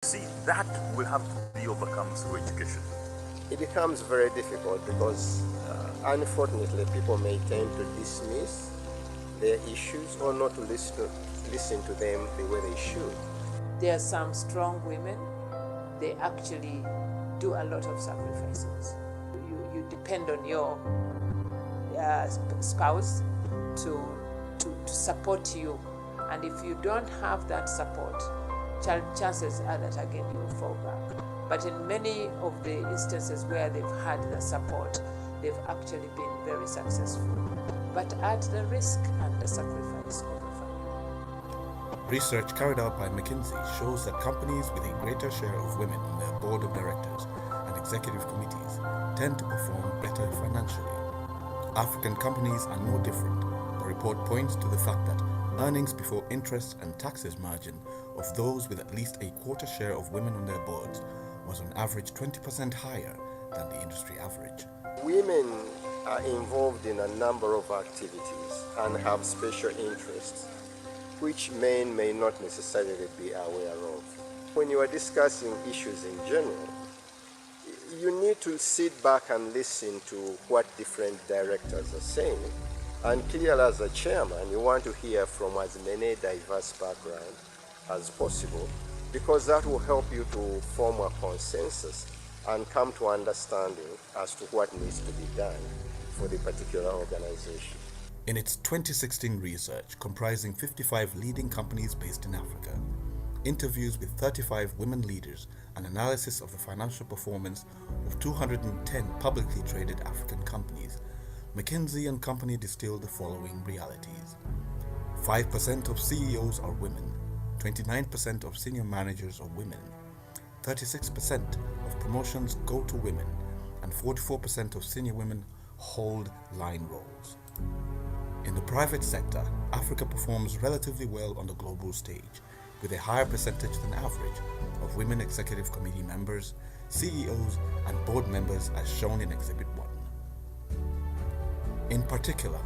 See, that will have to be overcome through education. It becomes very difficult because unfortunately people may tend to dismiss their issues or not to listen to them the way they should. There are some strong women, they actually do a lot of sacrifices. You depend on your spouse to support you, and if you don't have that support, chances are that again you will fall back. But in many of the instances where they've had the support, they've actually been very successful, but at the risk and the sacrifice of the family. Research carried out by McKinsey shows that companies with a greater share of women on their board of directors and executive committees tend to perform better financially. African companies are no different. The report points to the fact that earnings before interest and taxes margin of those with at least a quarter share of women on their boards was on average 20% higher than the industry average. Women are involved in a number of activities and have special interests which men may not necessarily be aware of. When you are discussing issues in general, you need to sit back and listen to what different directors are saying. And clearly, as a chairman, you want to hear from as many diverse backgrounds as possible, because that will help you to form a consensus and come to understanding as to what needs to be done for the particular organization. In its 2016 research, comprising 55 leading companies based in Africa, interviews with 35 women leaders, and analysis of the financial performance of 210 publicly traded African companies, McKinsey & Company distilled the following realities. 5% of CEOs are women, 29% of senior managers are women, 36% of promotions go to women, and 44% of senior women hold line roles. In the private sector, Africa performs relatively well on the global stage, with a higher percentage than average of women executive committee members, CEOs, and board members as shown in Exhibit 1. In particular,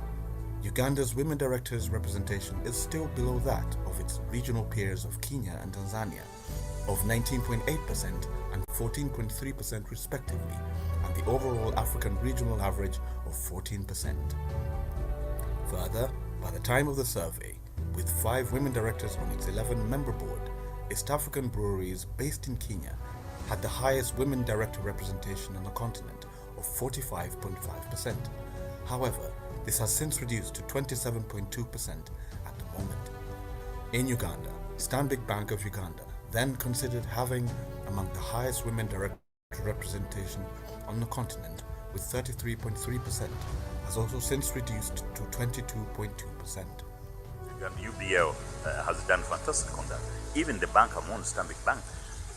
Uganda's women directors' representation is still below that of its regional peers of Kenya and Tanzania, of 19.8% and 14.3% respectively, and the overall African regional average of 14%. Further, by the time of the survey, with 5 women directors on its 11-member board, East African breweries based in Kenya had the highest women director representation on the continent of 45.5%. However, this has since reduced to 27.2% at the moment. In Uganda, Stanbic Bank of Uganda, then considered having among the highest women director representation on the continent with 33.3%, has also since reduced to 22.2%. UBL has done fantastic on that. Even the bank among Stanbic Bank,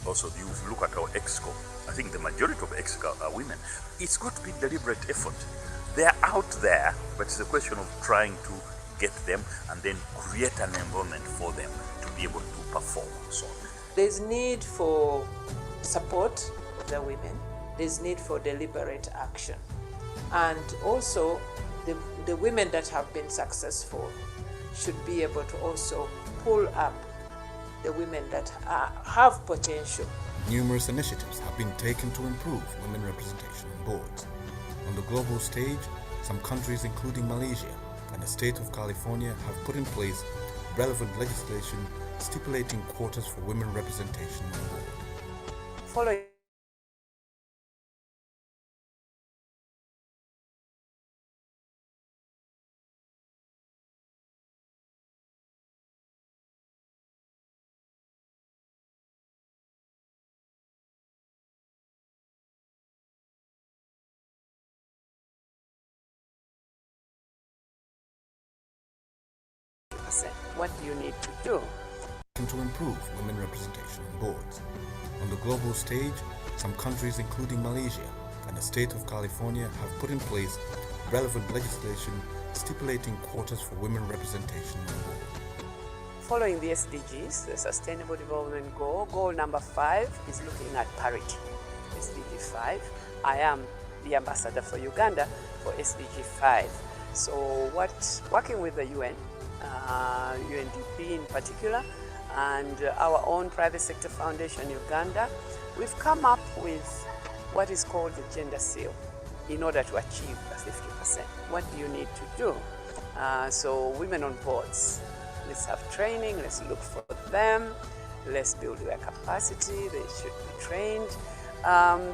also you look at our EXCO, I think the majority of EXCO are women. It's got to be deliberate effort. They're out there, but it's a question of trying to get them and then create an environment for them to be able to perform. So there's need for support of the women. There's need for deliberate action. And also, the women that have been successful should be able to also pull up the women that have potential. Numerous initiatives have been taken to improve women representation on boards. On the global stage, some countries including Malaysia and the state of California have put in place relevant legislation stipulating quotas for women representation on the board. Following what you need to do to improve women representation on boards. On the global stage, some countries including Malaysia and the state of California have put in place relevant legislation stipulating quotas for women representation on the board. Following the SDGs, the Sustainable Development Goal number 5 is looking at parity. SDG 5. I am the ambassador for Uganda for SDG 5. So working with the UN, UNDP in particular, and our own private sector foundation, Uganda, we've come up with what is called the gender seal in order to achieve the 50%. What do you need to do? So women on boards, let's have training, let's look for them, let's build their capacity, they should be trained.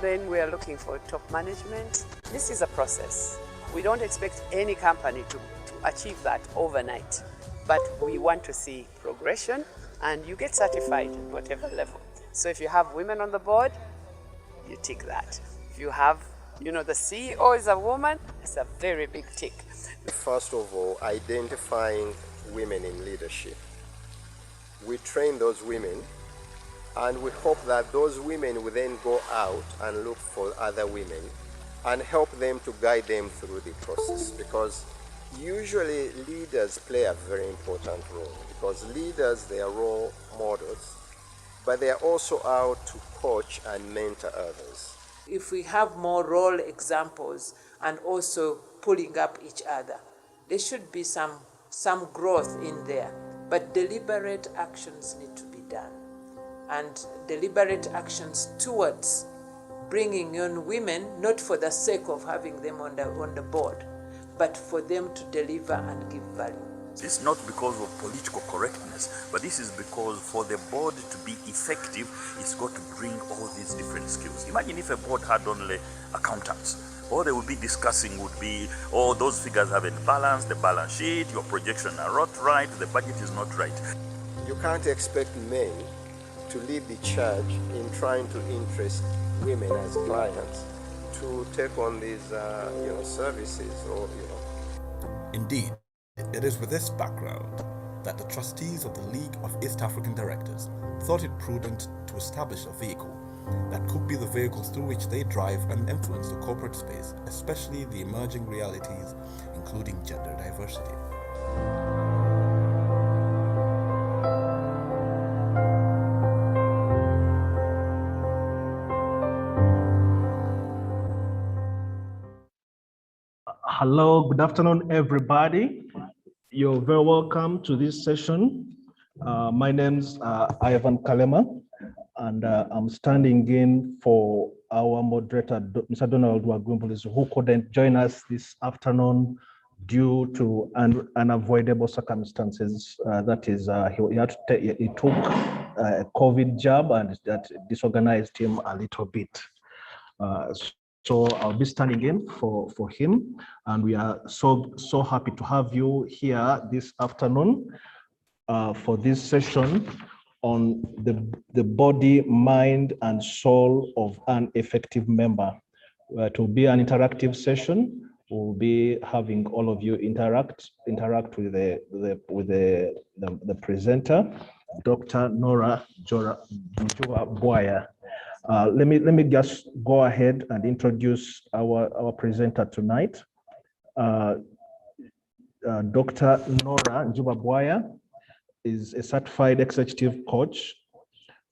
Then we are looking for top management. This is a process. We don't expect any company to achieve that overnight, but we want to see progression, and you get certified at whatever level. So if you have women on the board, you tick that. If you have, the CEO is a woman, it's a very big tick. First of all, identifying women in leadership. We train those women, and we hope that those women will then go out and look for other women and help them to guide them through the process, because usually leaders play a very important role, because leaders, they are role models, but they are also out to coach and mentor others. If we have more role examples and also pulling up each other, there should be some growth in there, but deliberate actions need to be done, and deliberate actions towards bringing in women, not for the sake of having them on the board, but for them to deliver and give value. It's not because of political correctness, but this is because for the board to be effective, it's got to bring all these different skills. Imagine if a board had only accountants. All they would be discussing would be, oh, those figures haven't balanced, the balance sheet, your projections are not right, the budget is not right. You can't expect men to lead the charge in trying to interest women as clients to take on these services or. Indeed, it is with this background that the trustees of the League of East African Directors thought it prudent to establish a vehicle that could be the vehicles through which they drive and influence the corporate space, especially the emerging realities, including gender diversity. Hello, good afternoon, everybody. You're very welcome to this session. My name's Ivan Kalema, and I'm standing in for our moderator, Mr. Donald Wagumbulis, who couldn't join us this afternoon due to unavoidable circumstances. That is, he took a COVID jab, and that disorganized him a little bit. So I'll be standing in for him, and we are so happy to have you here this afternoon for this session on the body, mind, and soul of an effective member. It will be an interactive session. We'll be having all of you interact with the presenter, Dr. Nora Njuba Bwaya. Let me just go ahead and introduce our presenter tonight. Dr. Nora Njuba Bwaya is a certified executive coach,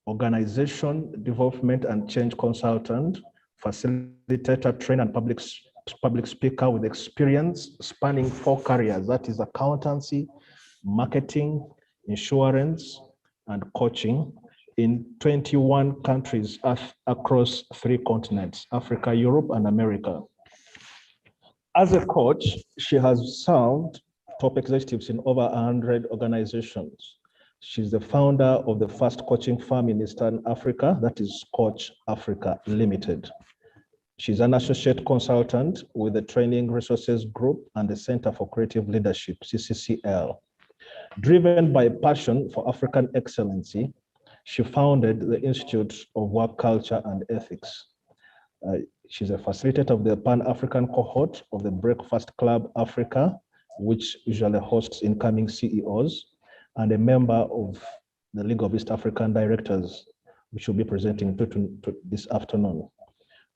organization development and change consultant, facilitator, trainer, and public speaker with experience spanning 4 careers, that is accountancy, marketing, insurance, and coaching, in 21 countries across 3 continents, Africa, Europe, and America. As a coach, she has served top executives in over 100 organizations. She's the founder of the first coaching firm in Eastern Africa, that is Coach Africa Limited. She's an associate consultant with the Training Resources Group and the Center for Creative Leadership, CCCL. Driven by passion for African excellency, she founded the Institute of Work Culture and Ethics. She's a facilitator of the Pan-African cohort of the Breakfast Club Africa, which usually hosts incoming CEOs, and a member of the League of East African Directors, which will be presenting to this afternoon.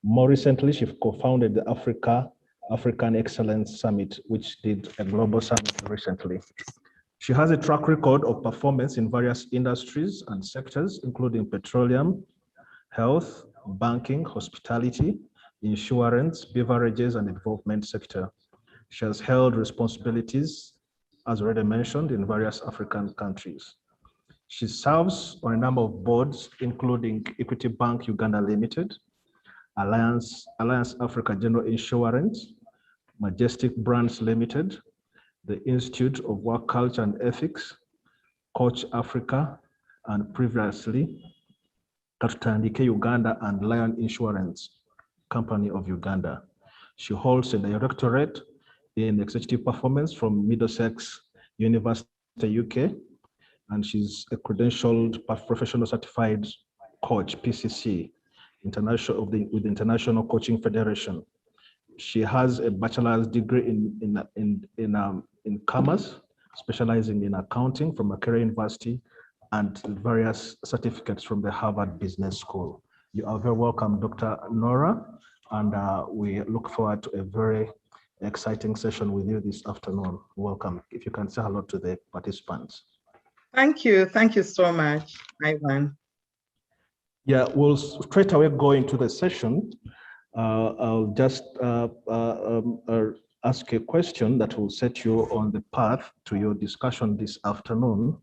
More recently, she co-founded the African Excellence Summit, which did a global summit recently. She has a track record of performance in various industries and sectors, including petroleum, health, banking, hospitality, insurance, beverages, and the development sector. She has held responsibilities, as already mentioned, in various African countries. She serves on a number of boards, including Equity Bank Uganda Limited, Alliance Africa General Insurance, Majestic Brands Limited, the Institute of Work Culture and Ethics, Coach Africa, and previously Katutandike Uganda and Lion Insurance Company of Uganda. She holds a directorate in executive performance from Middlesex University, UK, and she's a credentialed professional certified coach, PCC, international with the International Coaching Federation. She has a bachelor's degree in commerce, specializing in accounting from Makerere University, and various certificates from the Harvard Business School. You are very welcome, Dr. Nora, and we look forward to a very exciting session with you this afternoon. Welcome. If you can say hello to the participants. Thank you so much, Ivan. Yeah, we'll straight away go into the session. I'll just ask a question that will set you on the path to your discussion this afternoon.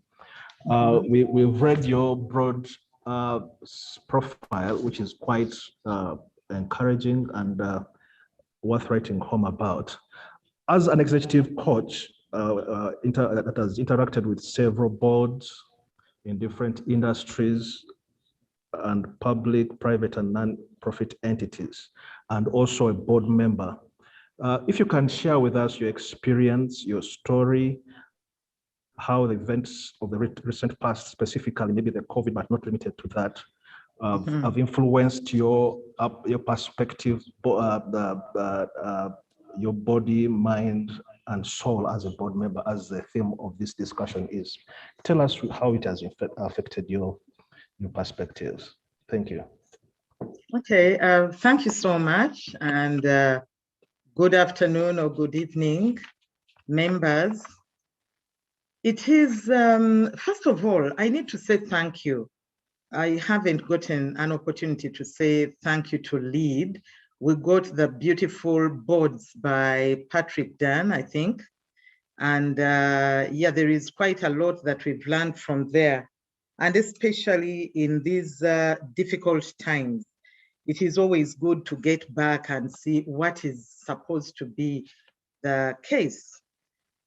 We've read your broad profile, which is quite encouraging and worth writing home about. As an executive coach that has interacted with several boards in different industries and public, private, and non-profit entities, and also a board member, if you can share with us your experience, your story, how the events of the recent past, specifically maybe the COVID, but not limited to that, have influenced your perspective, your body, mind, and soul as a board member, as the theme of this discussion is. Tell us how it has affected your perspectives. Thank you. Okay, thank you so much, and good afternoon or good evening, members. It is, first of all, I need to say thank you. I haven't gotten an opportunity to say thank you to LEAD. We got the beautiful boards by Patrick Dunn, I think. And yeah, there is quite a lot that we've learned from there. And especially in these difficult times, it is always good to get back and see what is supposed to be the case.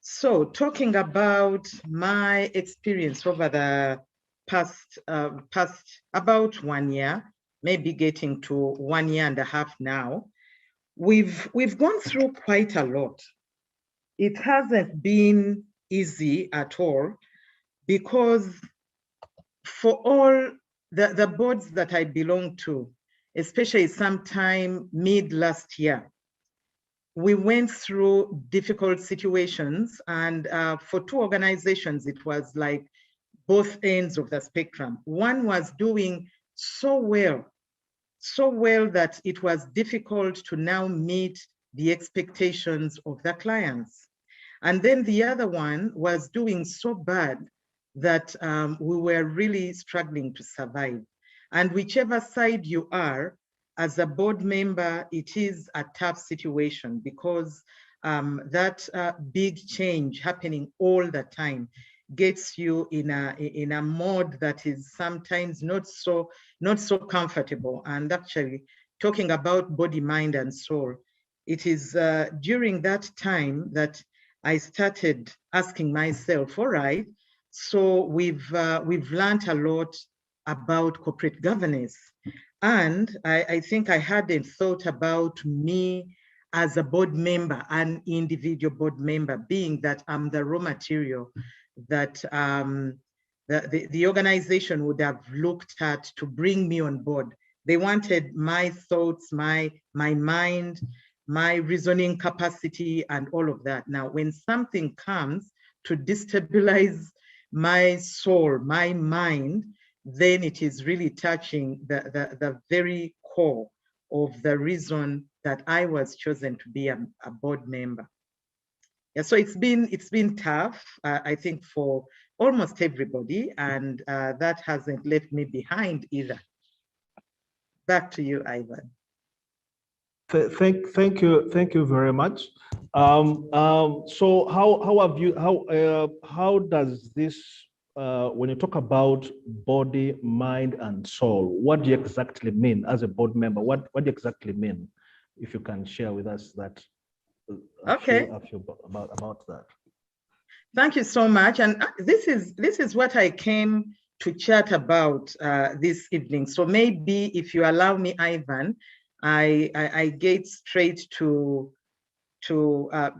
So talking about my experience over the past about 1 year, maybe getting to 1.5 years now, we've gone through quite a lot. It hasn't been easy at all, because for all the boards that I belong to, especially sometime mid last year, we went through difficult situations, and for two organizations, it was like both ends of the spectrum. One was doing so well that it was difficult to now meet the expectations of the clients. And then the other one was doing so bad that we were really struggling to survive. And whichever side you are, as a board member, it is a tough situation, because that big change happening all the time gets you in a mode that is sometimes not so comfortable. And actually, talking about body, mind, and soul, it is during that time that I started asking myself, all right, so we've learned a lot about corporate governance. And I think I hadn't thought about me as a board member, an individual board member, being that I'm the raw material that the organization would have looked at to bring me on board. They wanted my thoughts, my mind, my reasoning capacity, and all of that. Now, when something comes to destabilize my soul, my mind, then it is really touching the very core of the reason that I was chosen to be a board member. Yeah, so it's been tough, I think, for almost everybody, and that hasn't left me behind either. Back to you, Ivan. Thank you very much. So how does this when you talk about body, mind, and soul, what do you exactly mean as a board member? What do you exactly mean? If you can share with us that, a few about that. Thank you so much. And this is what I came to chat about this evening. So maybe if you allow me, Ivan, I get straight to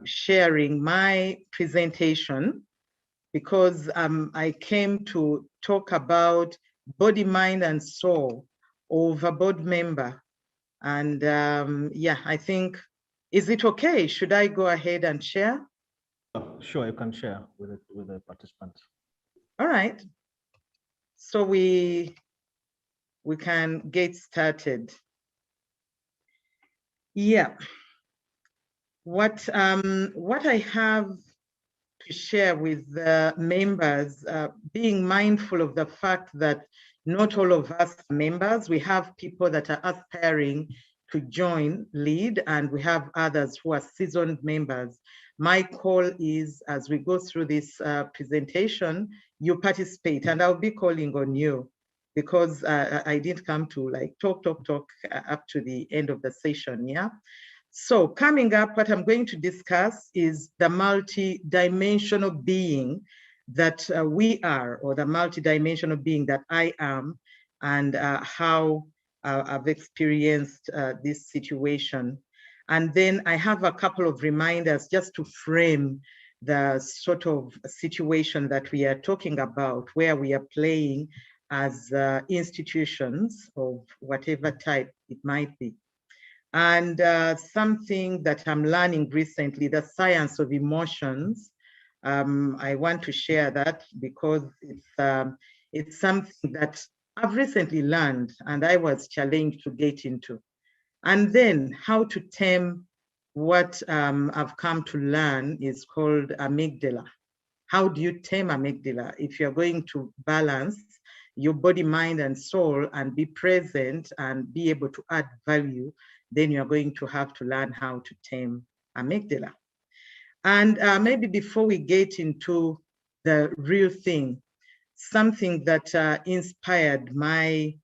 sharing my presentation, because I came to talk about body, mind, and soul of a board member. And yeah, I think, is it okay? Should I go ahead and share? Sure, you can share with the participants. All right. So we can get started. Yeah. What I have to share with the members, being mindful of the fact that not all of us are members. We have people that are aspiring to join LEAD, and we have others who are seasoned members. My call is, as we go through this presentation, you participate, and I'll be calling on you, because I didn't come to like talk up to the end of the session, yeah? So coming up, what I'm going to discuss is the multi-dimensional being that we are, or the multi-dimensional being that I am, and how I've experienced this situation. And then I have a couple of reminders just to frame the sort of situation that we are talking about, where we are playing as institutions of whatever type it might be. And something that I'm learning recently, the science of emotions. I want to share that because it's something that I've recently learned and I was challenged to get into. And then how to tame what I've come to learn is called amygdala. How do you tame amygdala? If you're going to balance your body, mind, and soul and be present and be able to add value, then you're going to have to learn how to tame amygdala. And maybe before we get into the real thing, something that inspired my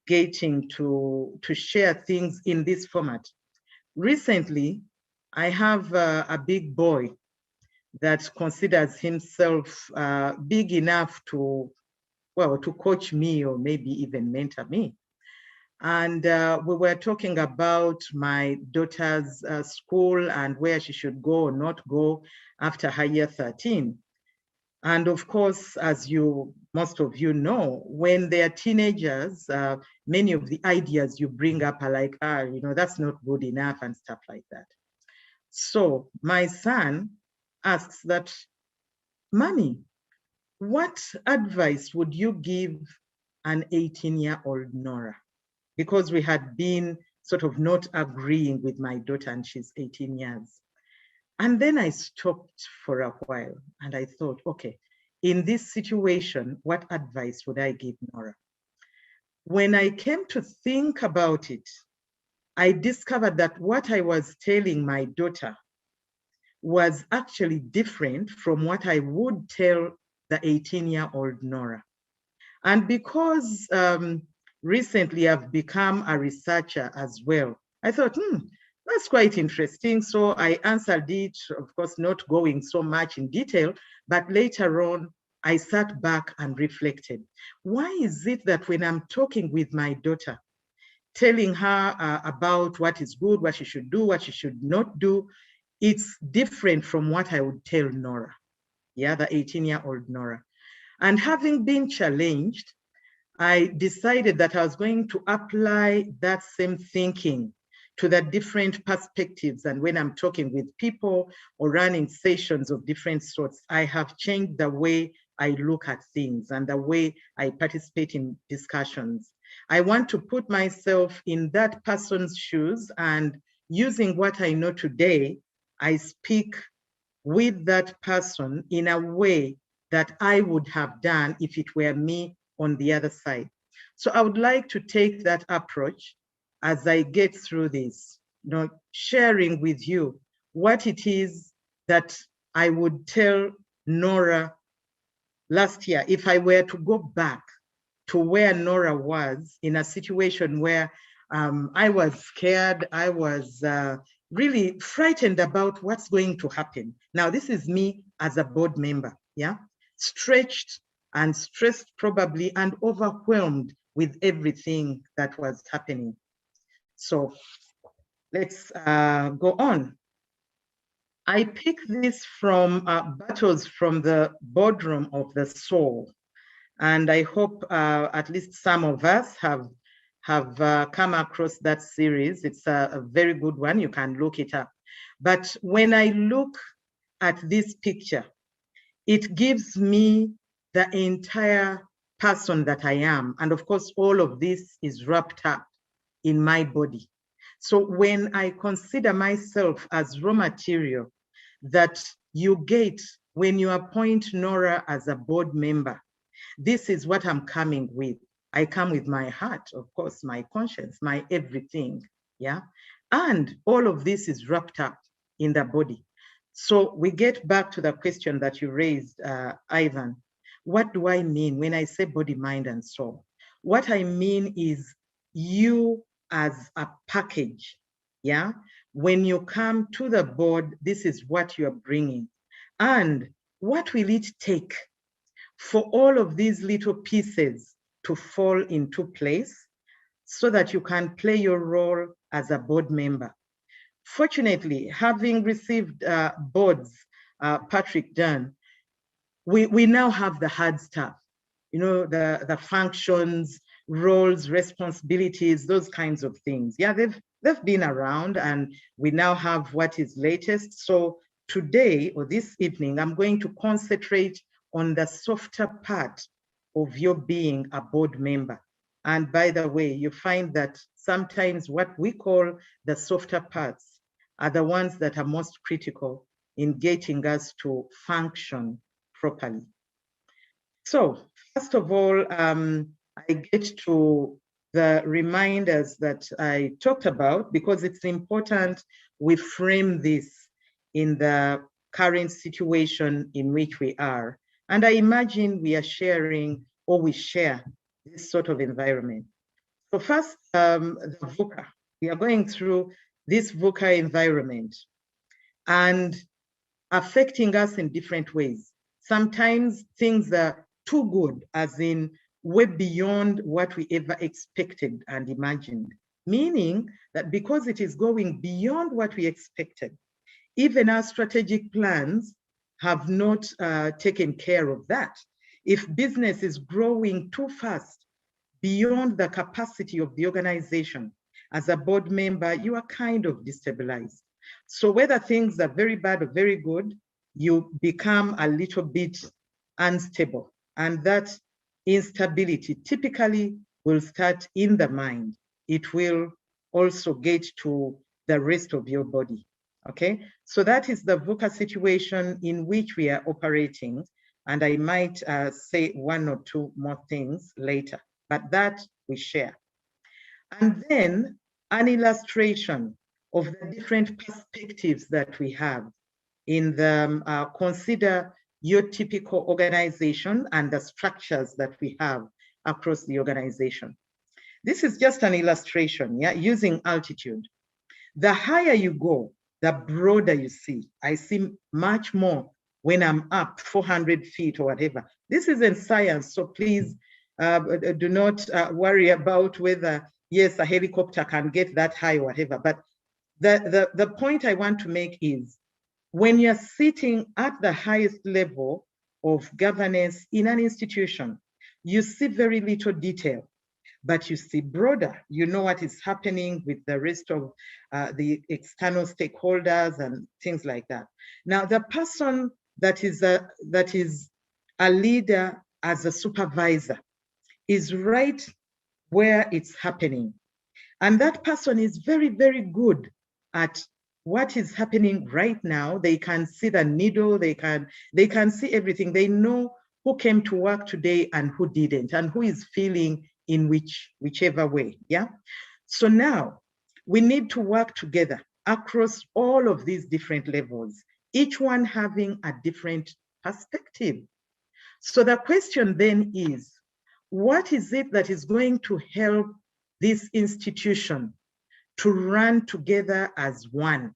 getting to share things in this format. Recently, I have a big boy that considers himself big enough to, well, to coach me or maybe even mentor me. And we were talking about my daughter's school and where she should go or not go after her year 13. And of course, as most of you know, when they're teenagers, many of the ideas you bring up are like, that's not good enough and stuff like that. So my son asks that, Mommy, what advice would you give an 18-year-old Nora? Because we had been sort of not agreeing with my daughter and she's 18 years. And then I stopped for a while and I thought, okay, in this situation, what advice would I give Nora? When I came to think about it, I discovered that what I was telling my daughter was actually different from what I would tell the 18-year-old Nora. And because recently I've become a researcher as well, I thought, that's quite interesting. So I answered it, of course, not going so much in detail, but later on, I sat back and reflected. Why is it that when I'm talking with my daughter, telling her about what is good, what she should do, what she should not do, it's different from what I would tell Nora, yeah, the 18-year-old Nora. And having been challenged, I decided that I was going to apply that same thinking to the different perspectives. And when I'm talking with people or running sessions of different sorts, I have changed the way I look at things and the way I participate in discussions. I want to put myself in that person's shoes, and using what I know today, I speak with that person in a way that I would have done if it were me on the other side. So I would like to take that approach as I get through this, sharing with you what it is that I would tell Nora last year, if I were to go back to where Nora was in a situation where I was scared, I was really frightened about what's going to happen. Now, this is me as a board member, yeah? Stretched and stressed probably and overwhelmed with everything that was happening. So let's go on. I picked this from Battles from the Boardroom of the Soul. And I hope at least some of us have come across that series. It's a very good one. You can look it up. But when I look at this picture, it gives me the entire person that I am. And of course, all of this is wrapped up in my body. So when I consider myself as raw material that you get when you appoint Nora as a board member, this is what I'm coming with. I come with my heart, of course, my conscience, my everything, yeah? And all of this is wrapped up in the body. So we get back to the question that you raised, Ivan. What do I mean when I say body, mind, and soul? What I mean is you as a package, yeah? When you come to the board, this is what you're bringing. And what will it take for all of these little pieces to fall into place so that you can play your role as a board member? Fortunately, having received boards, Patrick Dunn, we now have the hard stuff, you know, the functions, roles, responsibilities, those kinds of things. Yeah, they've been around, and we now have what is latest. So today or this evening, I'm going to concentrate on the softer part of your being a board member. And by the way, you find that sometimes what we call the softer parts are the ones that are most critical in getting us to function properly. So first of all, I get to the reminders that I talked about, because it's important we frame this in the current situation in which we are. And I imagine we are sharing, or we share, this sort of environment. So first, the VUCA. We are going through this VUCA environment and affecting us in different ways. Sometimes things are too good, as in way beyond what we ever expected and imagined, meaning that because it is going beyond what we expected, even our strategic plans have not taken care of that. If business is growing too fast beyond the capacity of the organization, as a board member, you are kind of destabilized. So whether things are very bad or very good, you become a little bit unstable. And that instability typically will start in the mind. It will also get to the rest of your body. Okay, so that is the VUCA situation in which we are operating. And I might say one or two more things later, but that we share. And then an illustration of the different perspectives that we have in the consider your typical organization and the structures that we have across the organization. This is just an illustration, yeah, using altitude. The higher you go, the broader you see. I see much more when I'm up 400 feet or whatever. This isn't science, so please do not worry about whether, yes, a helicopter can get that high or whatever. But the point I want to make is, when you're sitting at the highest level of governance in an institution, you see very little detail, but you see broader. You know what is happening with the rest of the external stakeholders and things like that. Now, the person that is a leader as a supervisor is right where it's happening. And that person is very, very good at what is happening right now. They can see the needle, they can see everything. They know who came to work today and who didn't, and who is feeling in whichever way, yeah? So now we need to work together across all of these different levels, each one having a different perspective. So the question then is, what is it that is going to help this institution to run together as one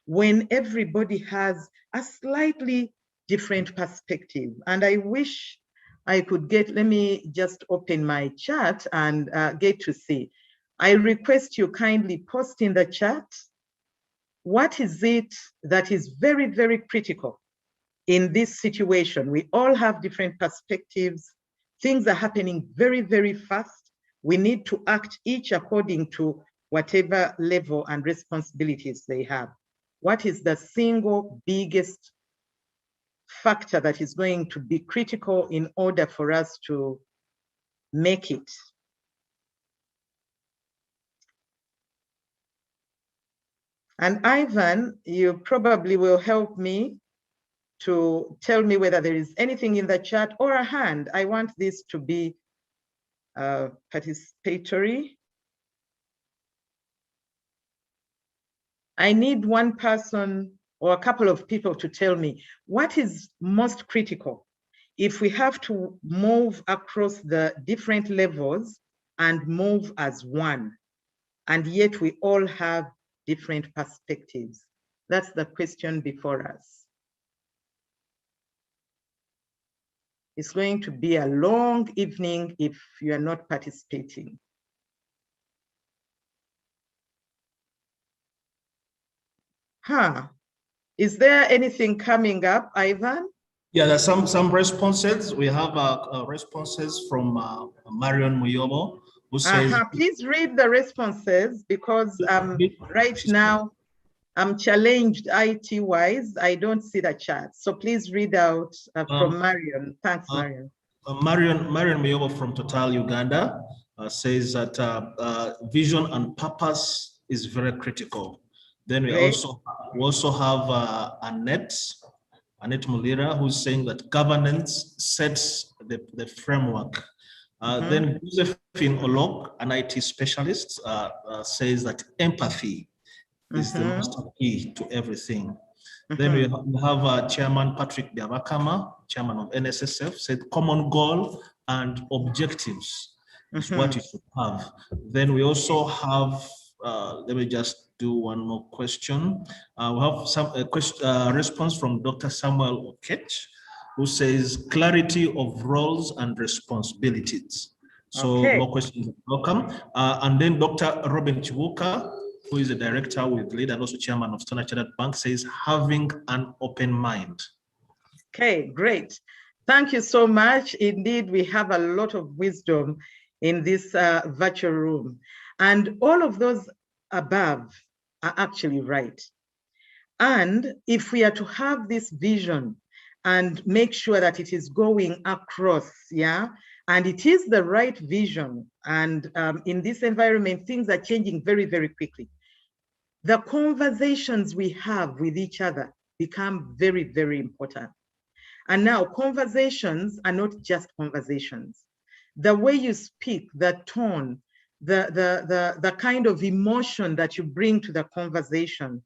when everybody has a slightly different perspective? And I wish I could get, let me just open my chat and get to see. I request you kindly post in the chat, what is it that is very, very critical in this situation? We all have different perspectives. Things are happening very, very fast. We need to act each according to whatever level and responsibilities they have. What is the single biggest factor that is going to be critical in order for us to make it? And Ivan, you probably will help me to tell me whether there is anything in the chat or a hand. I want this to be participatory. I need one person or a couple of people to tell me what is most critical if we have to move across the different levels and move as one, and yet we all have different perspectives. That's the question before us. It's going to be a long evening if you are not participating. Is there anything coming up, Ivan? Yeah, there's some responses. We have responses from Marion Muyobo, who says, please read the responses, because right now I'm challenged IT-wise. I don't see the chat. So please read out from Marion. Thanks, Marion. Marion Muyobo from Total Uganda says that vision and purpose is very critical. Then we also have Annette Mulira, who's saying that governance sets the framework. Then Josephine Olok, an IT specialist, says that empathy is the master key to everything. Then we have Chairman Patrick Biabakama, Chairman of NSSF, said common goal and objectives is what you should have. Then we also have, let me just do one more question. We have some response from Dr. Samuel Okech, who says clarity of roles and responsibilities. So more questions, welcome. And then Dr. Robin Chibuka, who is the director with lead and also chairman of Standard Chartered Bank, says having an open mind. Okay, great. Thank you so much. Indeed, we have a lot of wisdom in this virtual room. And all of those above are actually right. And if we are to have this vision and make sure that it is going across, and it is the right vision, and in this environment, things are changing very, very quickly. The conversations we have with each other become very, very important. And now conversations are not just conversations. The way you speak, the tone, the kind of emotion that you bring to the conversation,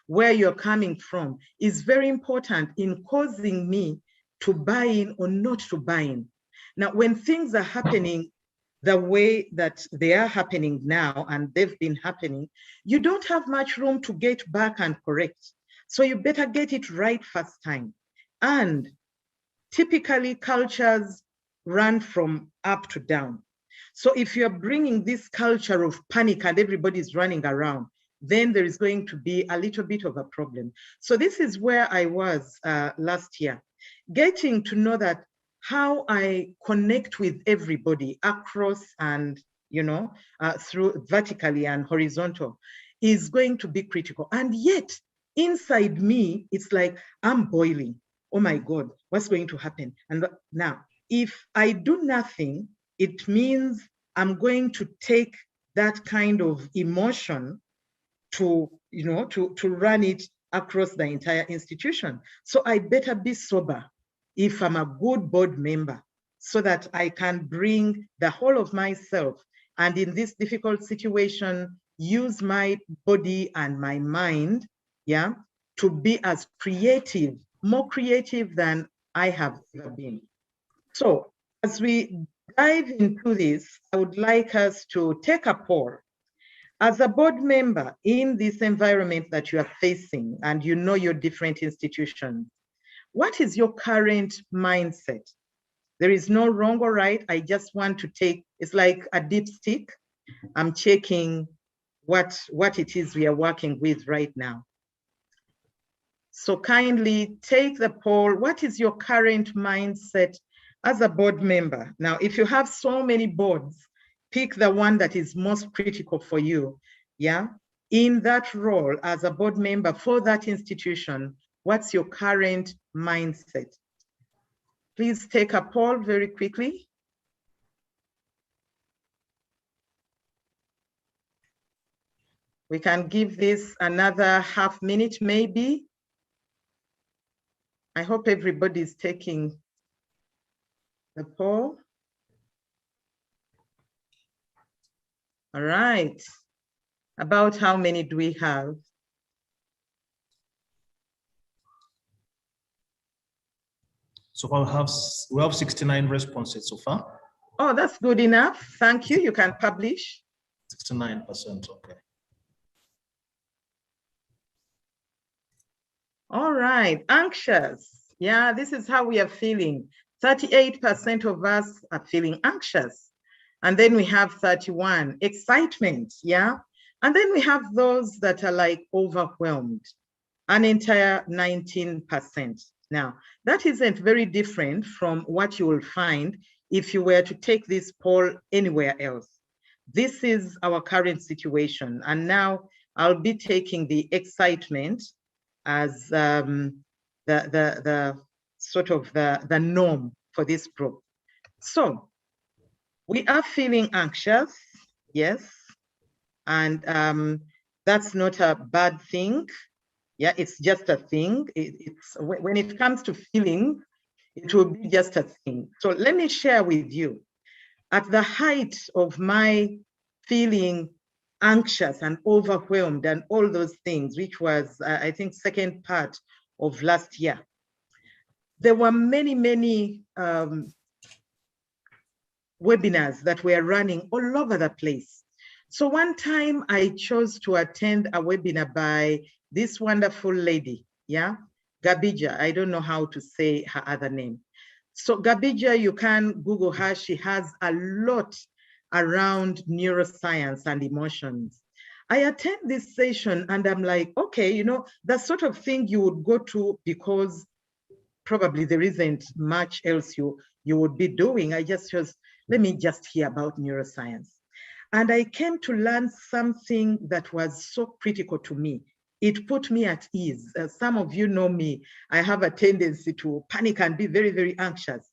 where you're coming from, is very important in causing me to buy in or not to buy in. Now, when things are happening the way that they are happening now, and they've been happening, you don't have much room to get back and correct. So you better get it right first time. And typically cultures run from up to down. So if you're bringing this culture of panic and everybody's running around, then there is going to be a little bit of a problem. So this is where I was last year, getting to know that how I connect with everybody across and, through vertically and horizontal is going to be critical. And yet inside me, it's like, I'm boiling. Oh my God, what's going to happen? And now, if I do nothing, it means I'm going to take that kind of emotion to run it across the entire institution. So I better be sober if I'm a good board member, so that I can bring the whole of myself, and in this difficult situation, use my body and my mind, to be as creative, more creative than I have ever been. So as we dive into this, I would like us to take a poll. As a board member in this environment that you are facing, and you know your different institutions, what is your current mindset? There is no wrong or right. I just want to take, it's like a dipstick. I'm checking what it is we are working with right now. So kindly take the poll. What is your current mindset as a board member? Now, if you have so many boards, pick the one that is most critical for you, yeah? In that role as a board member for that institution, what's your current mindset? Please take a poll very quickly. We can give this another half minute, maybe. I hope everybody is taking the poll. All right. About how many do we have? So far we have 69 responses so far. Oh, that's good enough. Thank you. You can publish. 69%, okay. All right, anxious. Yeah, this is how we are feeling. 38% of us are feeling anxious. And then we have 31, excitement, yeah? And then we have those that are like overwhelmed, an entire 19%. Now, that isn't very different from what you will find if you were to take this poll anywhere else. This is our current situation. And now I'll be taking the excitement as the sort of the norm for this group. So we are feeling anxious, yes, and that's not a bad thing. Yeah, it's just a thing. It's when it comes to feeling, it will be just a thing. So let me share with you, at the height of my feeling anxious and overwhelmed and all those things, which was, I think, second part of last year, there were many webinars that were running all over the place. So one time I chose to attend a webinar by this wonderful lady, yeah, Gabija. I don't know how to say her other name. So Gabija, you can Google her. She has a lot around neuroscience and emotions. I attend this session and I'm like, okay, you know, the sort of thing you would go to because probably there isn't much else you would be doing. I just chose, let me just hear about neuroscience. And I came to learn something that was so critical to me. It put me at ease. Some of you know me, I have a tendency to panic and be very anxious.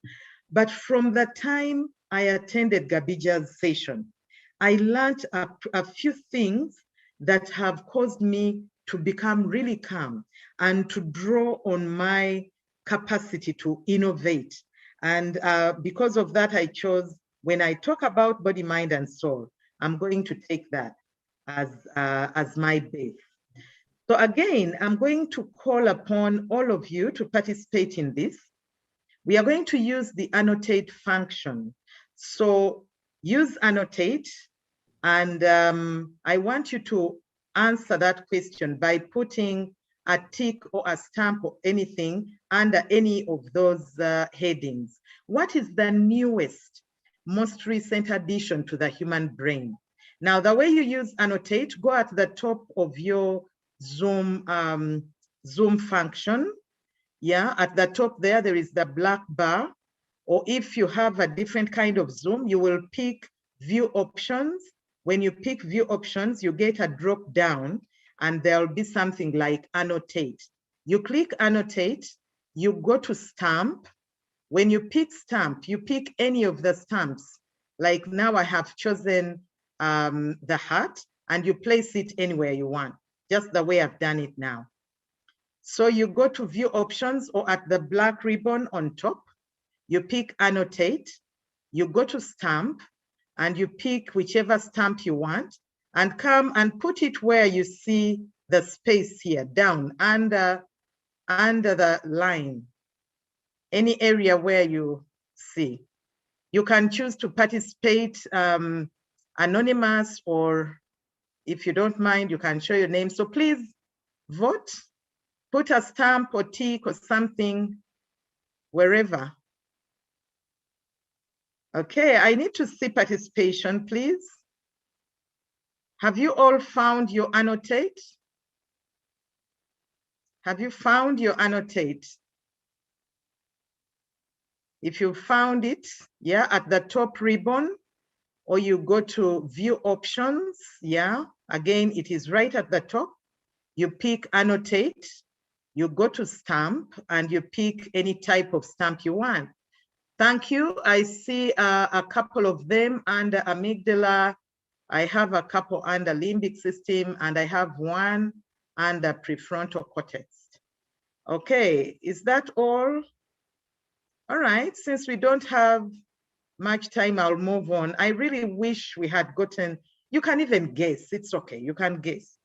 But from the time I attended Gabija's session, I learned a few things that have caused me to become really calm and to draw on my capacity to innovate. And because of that, I chose, when I talk about body, mind, and soul, I'm going to take that as my base. So again, I'm going to call upon all of you to participate in this. We are going to use the annotate function. So use annotate, and I want you to answer that question by putting a tick or a stamp or anything under any of those headings. What is the newest, most recent addition to the human brain? Now, the way you use annotate, go at the top of your Zoom function. Yeah, at the top there is the black bar. Or if you have a different kind of Zoom, you will pick view options. When you pick view options, you get a drop down and there'll be something like annotate. You click annotate, you go to stamp. When you pick stamp, you pick any of the stamps. Like now I have chosen the heart, and you place it anywhere you want, just the way I've done it now. So you go to view options, or at the black ribbon on top, you pick annotate, you go to stamp, and you pick whichever stamp you want, and come and put it where you see the space here, down under the line, any area where you see. You can choose to participate anonymous, or if you don't mind, you can show your name. So please vote, put a stamp or tick or something wherever. Okay, I need to see participation, please. Have you all found your annotate? Have you found your annotate? If you found it, yeah, at the top ribbon, or you go to view options, yeah, again, it is right at the top. You pick annotate, you go to stamp, and you pick any type of stamp you want. Thank you. I see a couple of them under amygdala. I have a couple under limbic system, and I have one under prefrontal cortex. Okay, is that all? All right, since we don't have much time, I'll move on. I really wish we had gotten, you can even guess, it's okay, you can guess.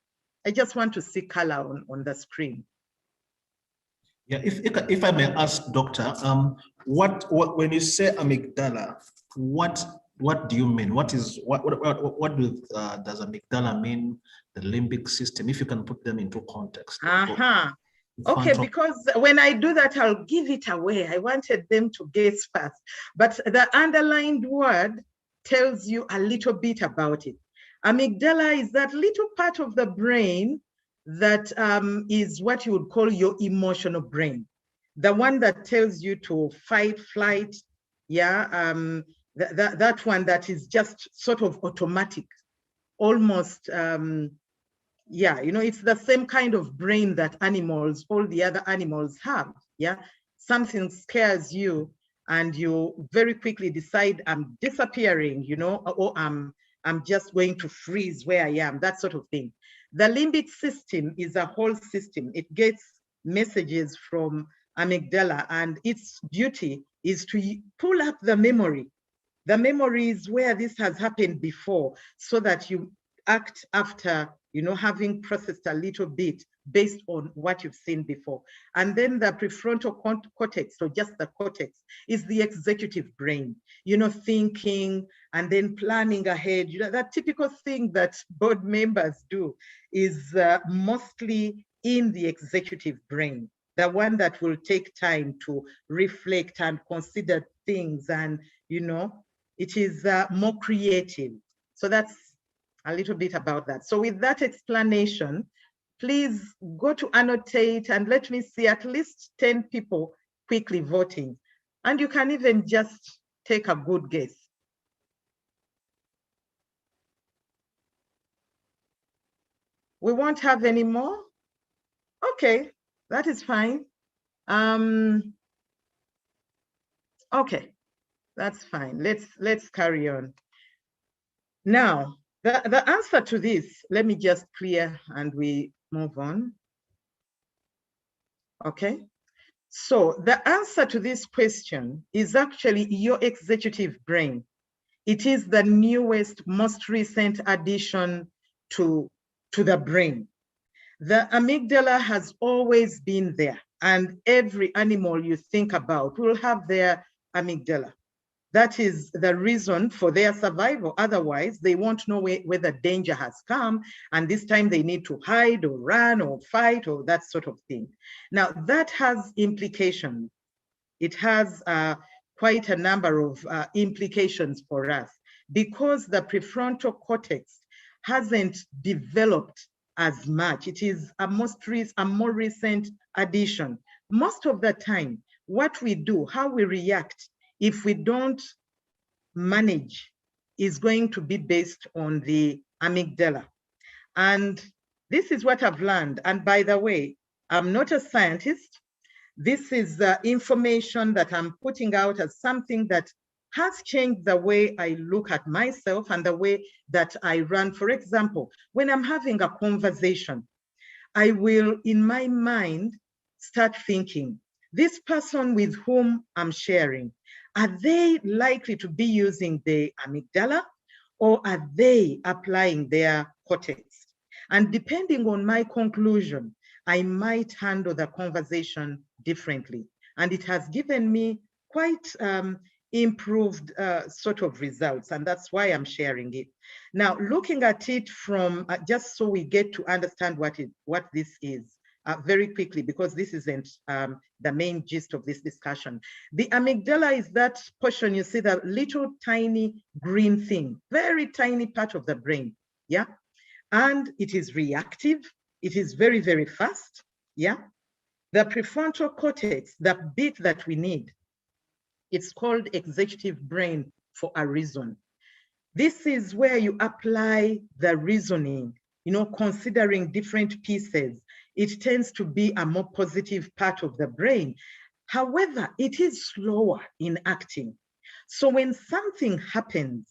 I just want to see color on the screen. Yeah, if I may ask, Doctor, what when you say amygdala, what do you mean? What does amygdala mean? The limbic system, if you can put them into context. Okay, because when I do that, I'll give it away. I wanted them to guess first, but the underlined word tells you a little bit about it. Amygdala is that little part of the brain that is what you would call your emotional brain. The one that tells you to fight, flight, yeah, that one that is just sort of automatic, almost, yeah, you know, it's the same kind of brain that animals, all the other animals have, yeah? Something scares you and you very quickly decide I'm disappearing, you know, or I'm just going to freeze where I am, that sort of thing. The limbic system is a whole system. It gets messages from amygdala, and its duty is to pull up the memory. The memory is where this has happened before, so that you act after, you know, having processed a little bit based on what you've seen before. And then the prefrontal cortex, so just the cortex, is the executive brain, you know, thinking and then planning ahead. You know, that typical thing that board members do is mostly in the executive brain, the one that will take time to reflect and consider things, and, you know, it is more creative. So that's a little bit about that. So with that explanation, please go to annotate and let me see at least 10 people quickly voting. And you can even just take a good guess. We won't have any more? Okay, that is fine. Okay, that's fine. Let's carry on. Now, the answer to this, let me just clear and we move on. Okay, so the answer to this question is actually your executive brain. It is the newest, most recent addition to the brain. The amygdala has always been there, and every animal you think about will have their amygdala. That is the reason for their survival. Otherwise, they won't know whether danger has come, and this time they need to hide or run or fight or that sort of thing. Now, that has implications. It has quite a number of implications for us, because the prefrontal cortex hasn't developed as much. It is a more recent addition. Most of the time, what we do, how we react, if we don't manage, is going to be based on the amygdala. And this is what I've learned. And by the way, I'm not a scientist. This is information that I'm putting out as something that has changed the way I look at myself and the way that I run. For example, when I'm having a conversation, I will, in my mind, start thinking, this person with whom I'm sharing, are they likely to be using the amygdala, or are they applying their cortex? And depending on my conclusion, I might handle the conversation differently. And it has given me quite improved sort of results, and that's why I'm sharing it. Now, looking at it from, just so we get to understand what this is very quickly, because this isn't the main gist of this discussion. The amygdala is that portion, you see, that little tiny green thing, very tiny part of the brain, yeah? And it is reactive, it is very, very fast, yeah? The prefrontal cortex, the bit that we need, it's called executive brain for a reason. This is where you apply the reasoning, you know, considering different pieces. It tends to be a more positive part of the brain. However, it is slower in acting. So when something happens,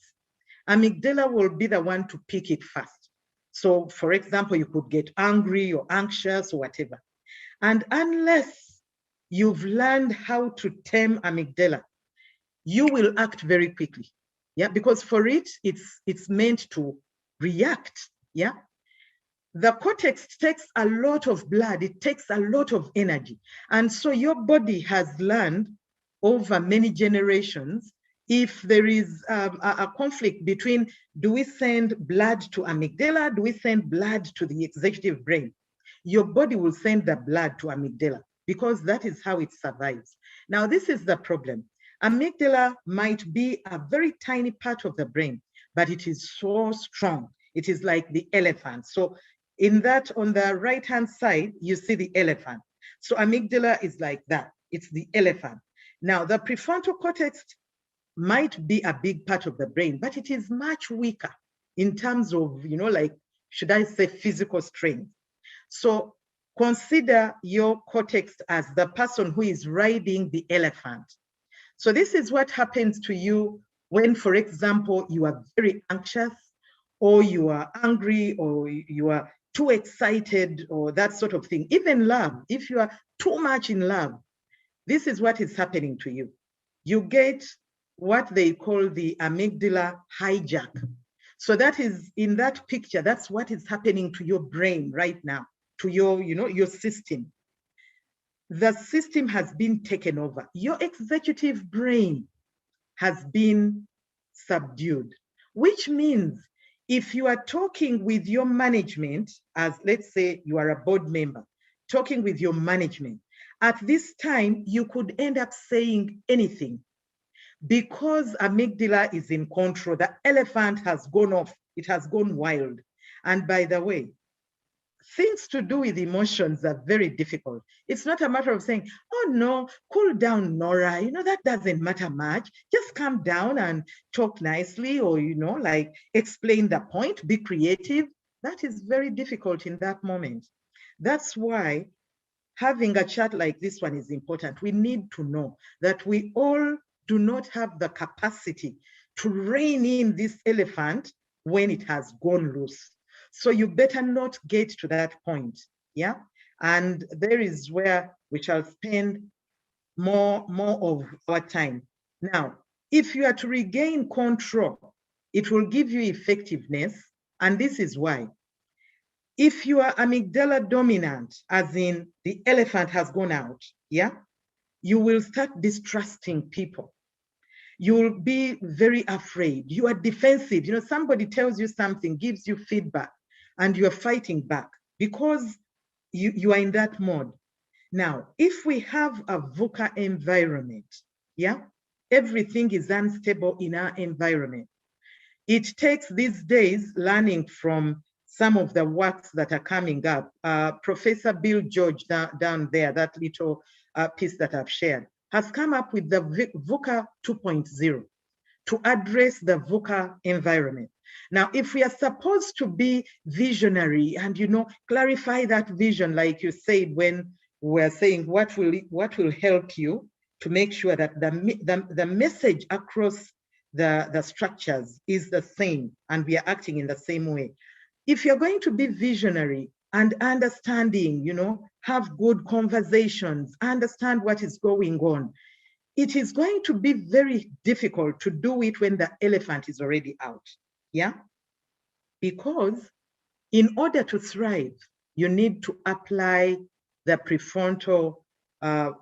amygdala will be the one to pick it first. So for example, you could get angry or anxious or whatever. And unless you've learned how to tame amygdala, you will act very quickly. Yeah, because for it, it's meant to react. Yeah. The cortex takes a lot of blood, it takes a lot of energy. And so your body has learned over many generations, if there is a conflict between, do we send blood to amygdala, do we send blood to the executive brain? Your body will send the blood to amygdala because that is how it survives. Now, this is the problem. Amygdala might be a very tiny part of the brain, but it is so strong. It is like the elephant. So in that, on the right-hand side, you see the elephant. So amygdala is like that. It's the elephant. Now, the prefrontal cortex might be a big part of the brain, but it is much weaker in terms of, you know, like, should I say physical strength? So consider your cortex as the person who is riding the elephant. So this is what happens to you when, for example, you are very anxious, or you are angry, or you are too excited, or that sort of thing. Even love, if you are too much in love, this is what is happening to you. You get what they call the amygdala hijack. So that is, in that picture, that's what is happening to your brain right now, to your, you know, your system. The system has been taken over. Your executive brain has been subdued, which means if you are talking with your management, as let's say you are a board member, talking with your management, at this time, you could end up saying anything because amygdala is in control. The elephant has gone off, it has gone wild. And by the way, things to do with emotions are very difficult. It's not a matter of saying, oh no, cool down, Nora, you know, that doesn't matter much. Just calm down and talk nicely, or, you know, like explain the point, be creative. That is very difficult in that moment. That's why having a chat like this one is important. We need to know that we all do not have the capacity to rein in this elephant when it has gone loose. So you better not get to that point, yeah? And there is where we shall spend more of our time. Now, if you are to regain control, it will give you effectiveness, and this is why. If you are amygdala dominant, as in the elephant has gone out, yeah, you will start distrusting people. You will be very afraid. You are defensive. You know, somebody tells you something, gives you feedback, and you are fighting back because you are in that mode. Now, if we have a VUCA environment, yeah, everything is unstable in our environment. It takes these days learning from some of the works that are coming up. Professor Bill George down there, that little piece that I've shared, has come up with the VUCA 2.0 to address the VUCA environment. Now, if we are supposed to be visionary and, you know, clarify that vision, like you said, when we're saying what will help you to make sure that the message across the structures is the same and we are acting in the same way. If you're going to be visionary and understanding, you know, have good conversations, understand what is going on, it is going to be very difficult to do it when the elephant is already out, yeah? Because in order to thrive, you need to apply the prefrontal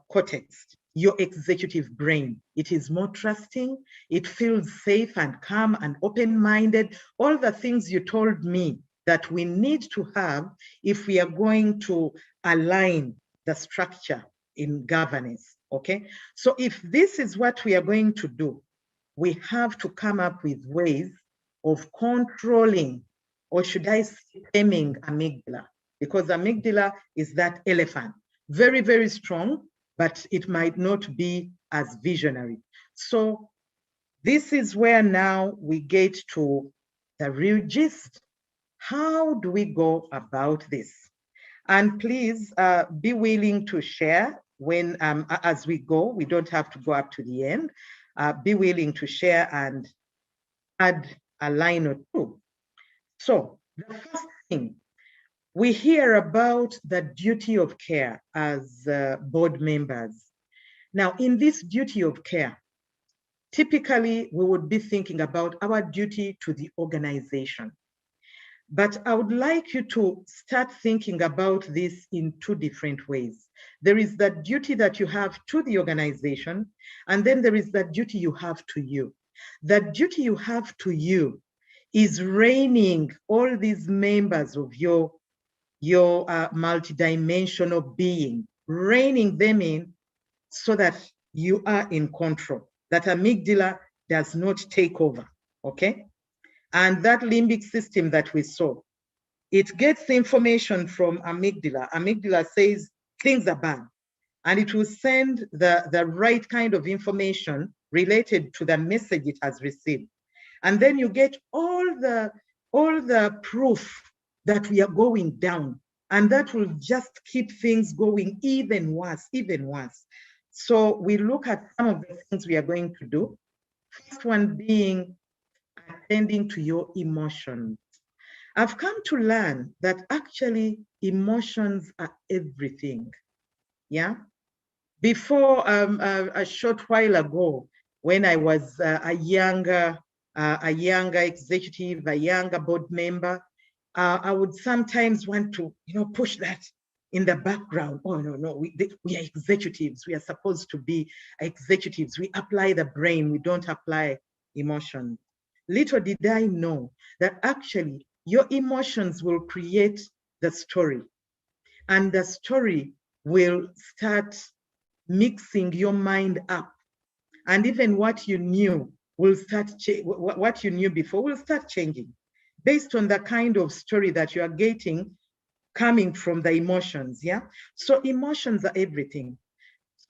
cortex. your executive brain. It is more trusting. It feels safe and calm and open-minded. All the things you told me that we need to have if we are going to align the structure in governance, okay? So if this is what we are going to do, we have to come up with ways of controlling, or should I say taming amygdala, because amygdala is that elephant, very, very strong, but it might not be as visionary. So this is where now we get to the real gist. How do we go about this? And please be willing to share when, as we go, we don't have to go up to the end. Be willing to share and add a line or two. So the first thing, we hear about the duty of care as board members. Now, in this duty of care, typically we would be thinking about our duty to the organization. But I would like you to start thinking about this in two different ways. There is that duty that you have to the organization, and then there is that duty you have to you. That duty you have to you is reining all these members of your multidimensional being, reining them in so that you are in control, that amygdala does not take over, okay? And that limbic system that we saw, it gets the information from amygdala. Amygdala says things are bad, and it will send the right kind of information related to the message it has received. And then you get all the proof that we are going down, and that will just keep things going even worse, even worse. So we look at some of the things we are going to do. First one being attending to your emotions. I've come to learn that actually emotions are everything, yeah? Before a short while ago, when I was a younger executive, a younger board member, I would sometimes want to, push that in the background. Oh, no, we are executives. We are supposed to be executives. We apply the brain. We don't apply emotion. Little did I know that actually your emotions will create the story, and the story will start mixing your mind up, and even what you knew will start, what you knew before will start changing based on the kind of story that you are getting coming from the emotions, yeah? So emotions are everything.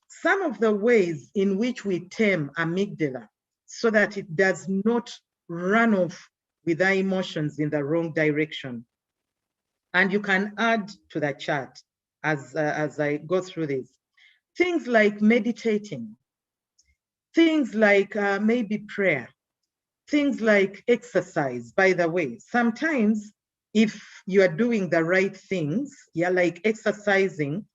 Some of the ways in which we tame amygdala so that it does not run off with our emotions in the wrong direction. And you can add to the chart as I go through this. Things like meditating, things like maybe prayer, things like exercise. By the way, sometimes if you are doing the right things, yeah, like exercising,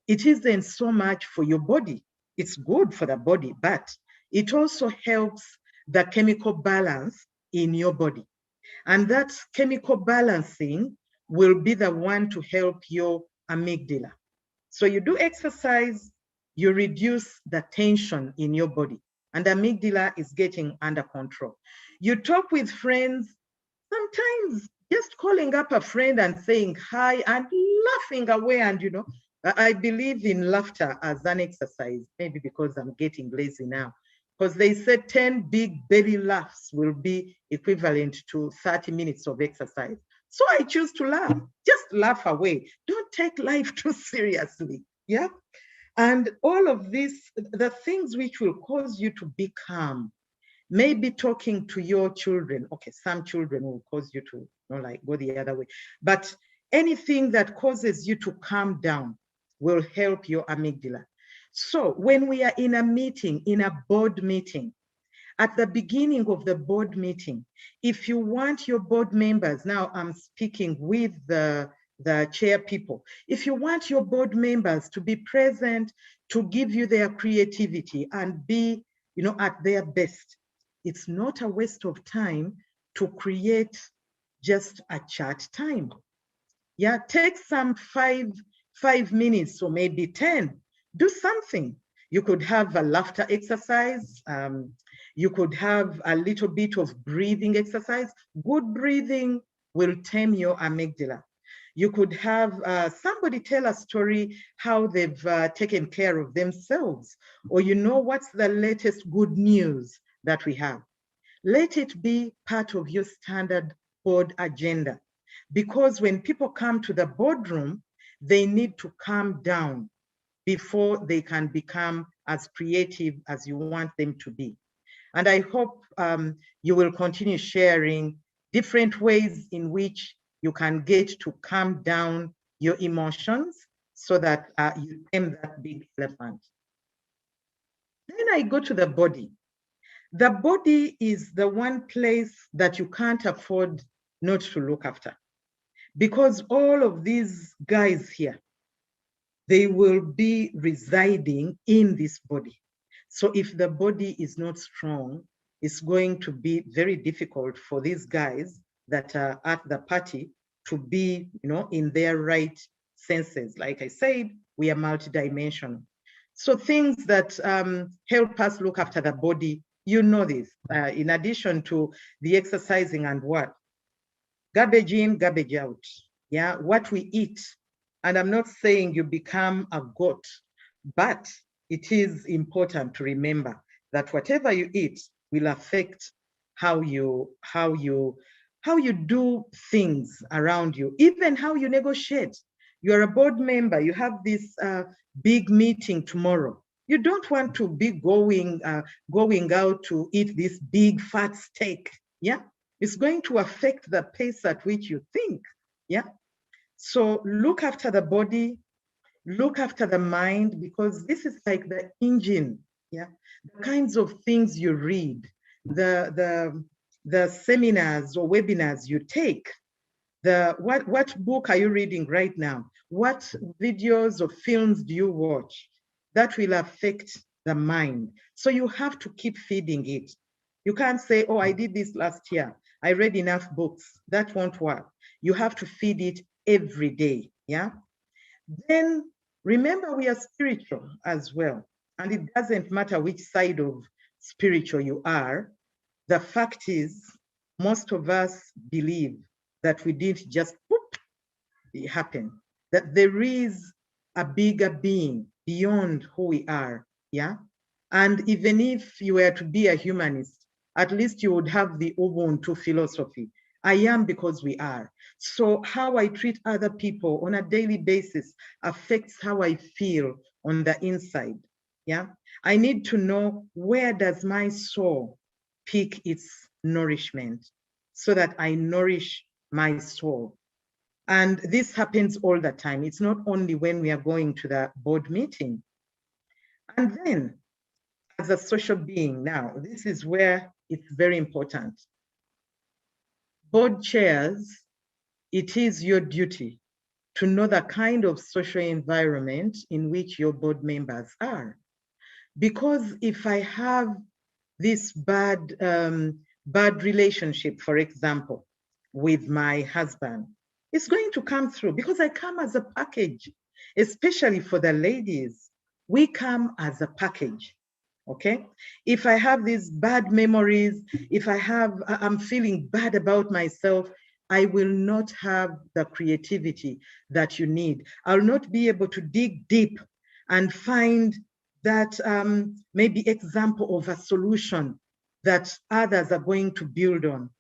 it isn't so much for your body. It's good for the body, but it also helps the chemical balance in your body. And that chemical balancing will be the one to help your amygdala. So you do exercise, you reduce the tension in your body, and the amygdala is getting under control. You talk with friends, sometimes just calling up a friend and saying hi and laughing away. And I believe in laughter as an exercise, maybe because I'm getting lazy now, because they said 10 big belly laughs will be equivalent to 30 minutes of exercise. So I choose to laugh, just laugh away. Don't take life too seriously, yeah? And all of this, the things which will cause you to be calm, maybe talking to your children. Okay, some children will cause you to go the other way. But anything that causes you to calm down will help your amygdala. So when we are in a meeting, in a board meeting, at the beginning of the board meeting, if you want your board members, now I'm speaking with the chair people, if you want your board members to be present, to give you their creativity and be at their best, it's not a waste of time to create just a chat time. Yeah, take some five minutes or maybe 10, do something. You could have a laughter exercise. You could have a little bit of breathing exercise. Good breathing will tame your amygdala. You could have somebody tell a story how they've taken care of themselves, or you know what's the latest good news that we have. Let it be part of your standard board agenda, because when people come to the boardroom, they need to calm down before they can become as creative as you want them to be. And I hope you will continue sharing different ways in which you can get to calm down your emotions so that you tame that big elephant. Then I go to the body. The body is the one place that you can't afford not to look after, because all of these guys here, they will be residing in this body. So if the body is not strong, it's going to be very difficult for these guys that are at the party to be, in their right senses. Like I said, we are multidimensional. So things that help us look after the body, this, in addition to the exercising and what? Garbage in, garbage out. Yeah, what we eat. And I'm not saying you become a goat, but it is important to remember that whatever you eat will affect how you do things around you, even how you negotiate. You're a board member, you have this big meeting tomorrow. You don't want to be going out to eat this big fat steak. Yeah, it's going to affect the pace at which you think. Yeah. So look after the body, look after the mind, because this is like the engine, yeah? The kinds of things you read, the seminars or webinars you take, what book are you reading right now? What videos or films do you watch? That will affect the mind. So you have to keep feeding it. You can't say, oh, I did this last year. I read enough books. That won't work. You have to feed it every day, yeah? Then remember, we are spiritual as well. And it doesn't matter which side of spiritual you are. The fact is, most of us believe that we didn't just whoop, it happened, that there is a bigger being beyond who we are, yeah? And even if you were to be a humanist, at least you would have the Ubuntu philosophy. I am because we are. So how I treat other people on a daily basis affects how I feel on the inside, yeah? I need to know, where does my soul pick its nourishment so that I nourish my soul? And this happens all the time. It's not only when we are going to the board meeting. And then, as a social being now, this is where it's very important. Board chairs, it is your duty to know the kind of social environment in which your board members are. Because if I have this bad relationship, for example, with my husband, it's going to come through because I come as a package, especially for the ladies. We come as a package, okay? If I have these bad memories, if I'm feeling bad about myself, I will not have the creativity that you need. I'll not be able to dig deep and find that maybe example of a solution that others are going to build on.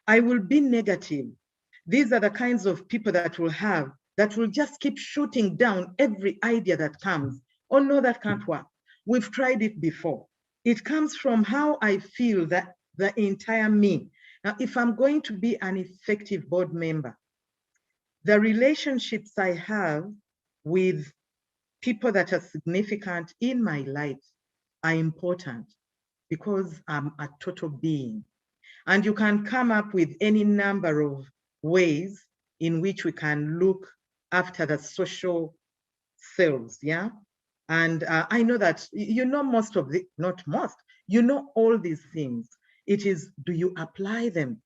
I will be negative. These are the kinds of people that will just keep shooting down every idea that comes. Oh no, that can't work. We've tried it before. It comes from how I feel, that the entire me. Now, if I'm going to be an effective board member, the relationships I have with people that are significant in my life are important, because I'm a total being. And you can come up with any number of ways in which we can look after the social selves, yeah? And I know that you know most of the, not most, you know all these things. It is, do you apply them?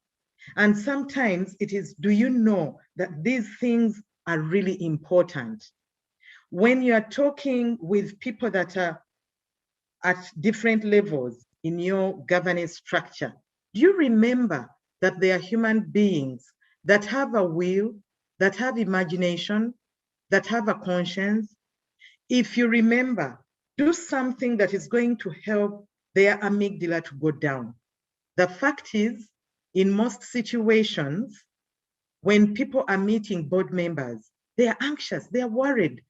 And sometimes it is, do you know that these things are really important? When you are talking with people that are at different levels in your governance structure, do you remember that they are human beings that have a will, that have imagination, that have a conscience? If you remember, do something that is going to help their amygdala to go down. The fact is, in most situations, when people are meeting board members, they are anxious, they are worried.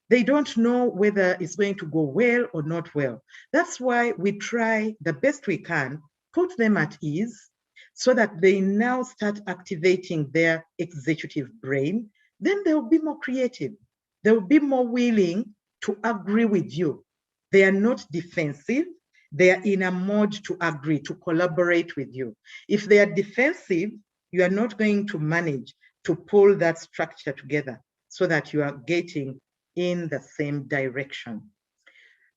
They don't know whether it's going to go well or not well. That's why we try the best we can, put them at ease so that they now start activating their executive brain. Then they'll be more creative. They'll be more willing to agree with you. They are not defensive. They are in a mode to agree, to collaborate with you. If they are defensive, you are not going to manage to pull that structure together so that you are getting in the same direction.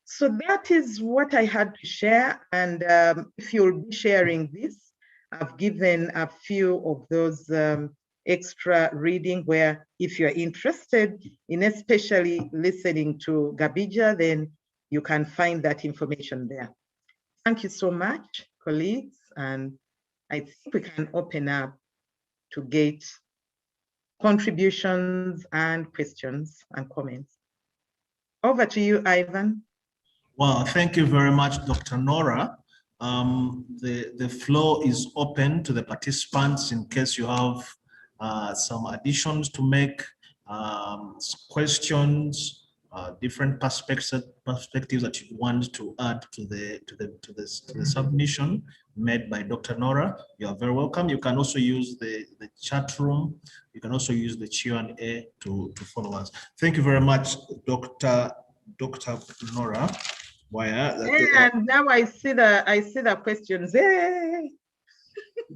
So that is what I had to share. And if you'll be sharing this, I've given a few of those extra reading where if you're interested in especially listening to Gabija, then you can find that information there. Thank you so much, colleagues. And I think we can open up to get contributions and questions and comments. Over to you, Ivan. Well, thank you very much, Dr. Nora. The floor is open to the participants in case you have some additions to make, questions, different perspectives that you want to add to the submission made by Dr. Nora. You are very welcome. You can also use the chat room. You can also use the Q&A to follow us. Thank you very much, Dr. Nora Waya. And now I see the questions. Hey.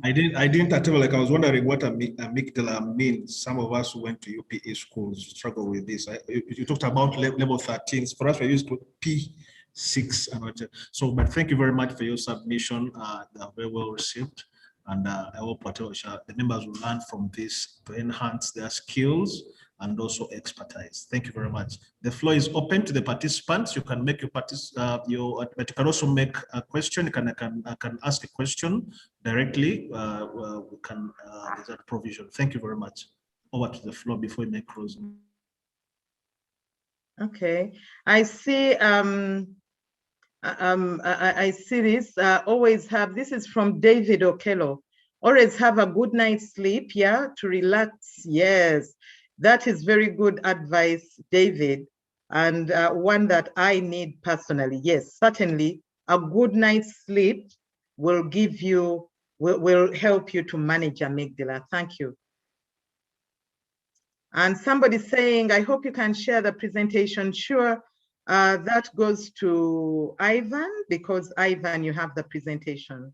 I didn't at all. Like, I was wondering what amygdala means. Some of us who went to UPE schools struggle with this. You talked about level 13. For us, we used to P6. So, but thank you very much for your submission. They are very well received. And I hope whatever the members will learn from this to enhance their skills and also expertise. Thank you very much. The floor is open to the participants. You can make but you can also make a question. I can ask a question directly. We can there's that provision. Thank you very much. Over to the floor before we make closing. Okay, I see. I see this. Always have. This is from David Okello. Always have a good night's sleep. Yeah, to relax. Yes. That is very good advice, David, and one that I need personally. Yes, certainly a good night's sleep will give you, will help you to manage amygdala. Thank you. And somebody saying, I hope you can share the presentation. Sure, that goes to Ivan, because Ivan, you have the presentation.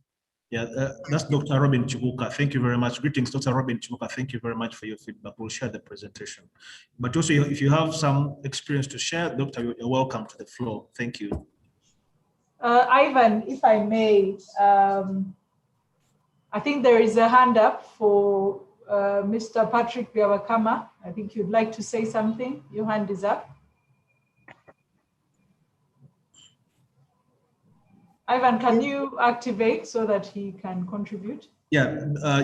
Yeah, that's Dr. Robin Chibuka. Thank you very much. Greetings, Dr. Robin Chibuka. Thank you very much for your feedback. We'll share the presentation. But also, if you have some experience to share, Doctor, you're welcome to the floor. Thank you. Ivan, if I may, I think there is a hand up for Mr. Patrick Biawakama. I think you'd like to say something. Your hand is up. Ivan, can you activate so that he can contribute? Yeah,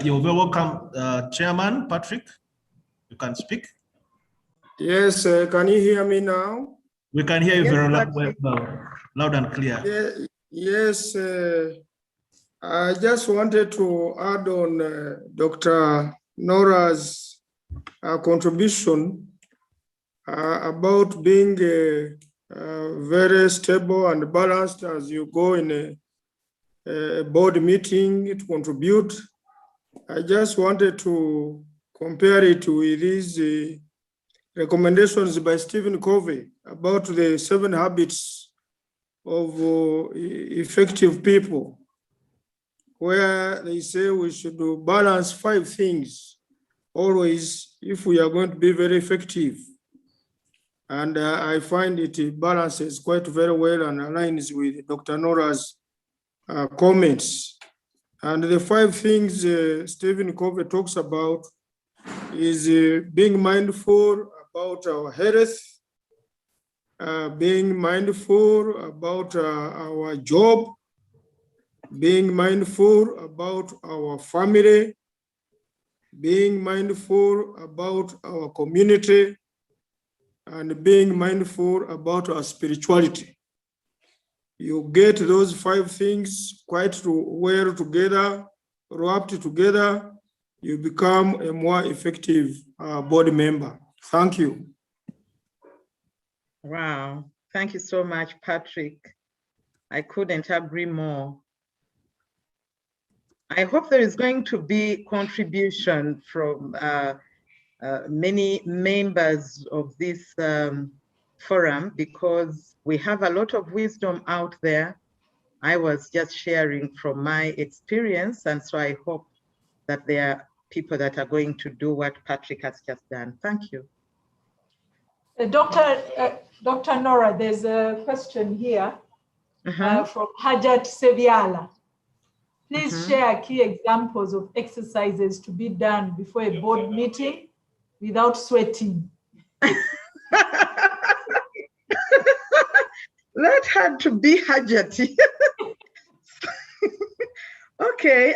you're very welcome, Chairman Patrick. You can speak. Yes, can you hear me now? We can hear you very loud and clear. Yeah, yes, I just wanted to add on Dr. Nora's contribution about being very stable and balanced as you go in a board meeting to contribute. I just wanted to compare it with these recommendations by Stephen Covey about the 7 habits of effective people, where they say we should balance 5 things always if we are going to be very effective. And I find it balances quite very well and aligns with Dr. Nora's comments. And the 5 things Stephen Covey talks about is being mindful about our health, being mindful about our job, being mindful about our family, being mindful about our community, and being mindful about our spirituality. You get those 5 things quite well together, wrapped together, you become a more effective board member. Thank you. Wow, thank you so much, Patrick. I couldn't agree more. I hope there is going to be contribution from many members of this forum, because we have a lot of wisdom out there. I was just sharing from my experience, and so I hope that there are people that are going to do what Patrick has just done. Thank you. Dr. Nora, there's a question here from Hajat Seviala. Please share key examples of exercises to be done before a board meeting without sweating. That had to be Hajati. Okay,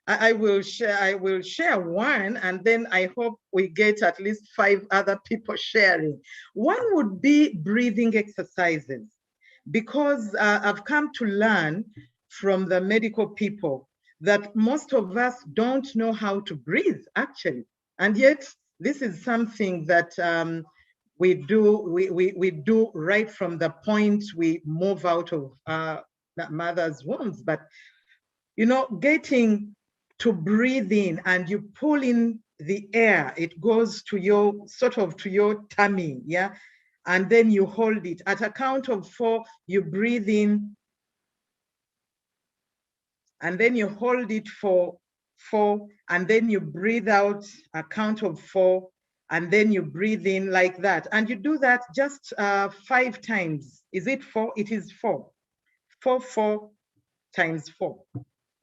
I will share one, and then I hope we get at least 5 other people sharing. One would be breathing exercises, because I've come to learn from the medical people that most of us don't know how to breathe, actually. And yet, this is something that we do right from the point we move out of mother's wombs. But, you know, getting to breathe in, and you pull in the air, it goes to your, sort of to your tummy, yeah? And then you hold it. At a count of 4, you breathe in, and then you hold it for 4, and then you breathe out a count of 4, and then you breathe in like that. And you do that just 5 times. Is it 4? It is 4. 4 times 4.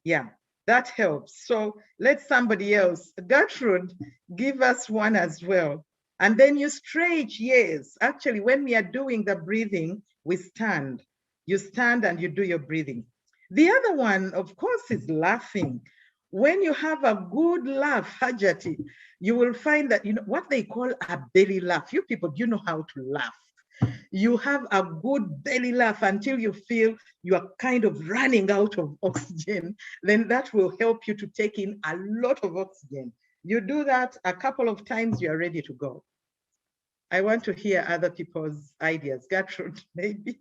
Yeah, that helps. So let somebody else, Gertrude, give us one as well. And then you stretch, yes. Actually, when we are doing the breathing, we stand. You stand and you do your breathing. The other one, of course, is laughing. When you have a good laugh, Hajati, you will find that, you know, what they call a belly laugh. You people, you know how to laugh. You have a good belly laugh until you feel you are kind of running out of oxygen. Then that will help you to take in a lot of oxygen. You do that a couple of times, you are ready to go. I want to hear other people's ideas. Gertrude, maybe.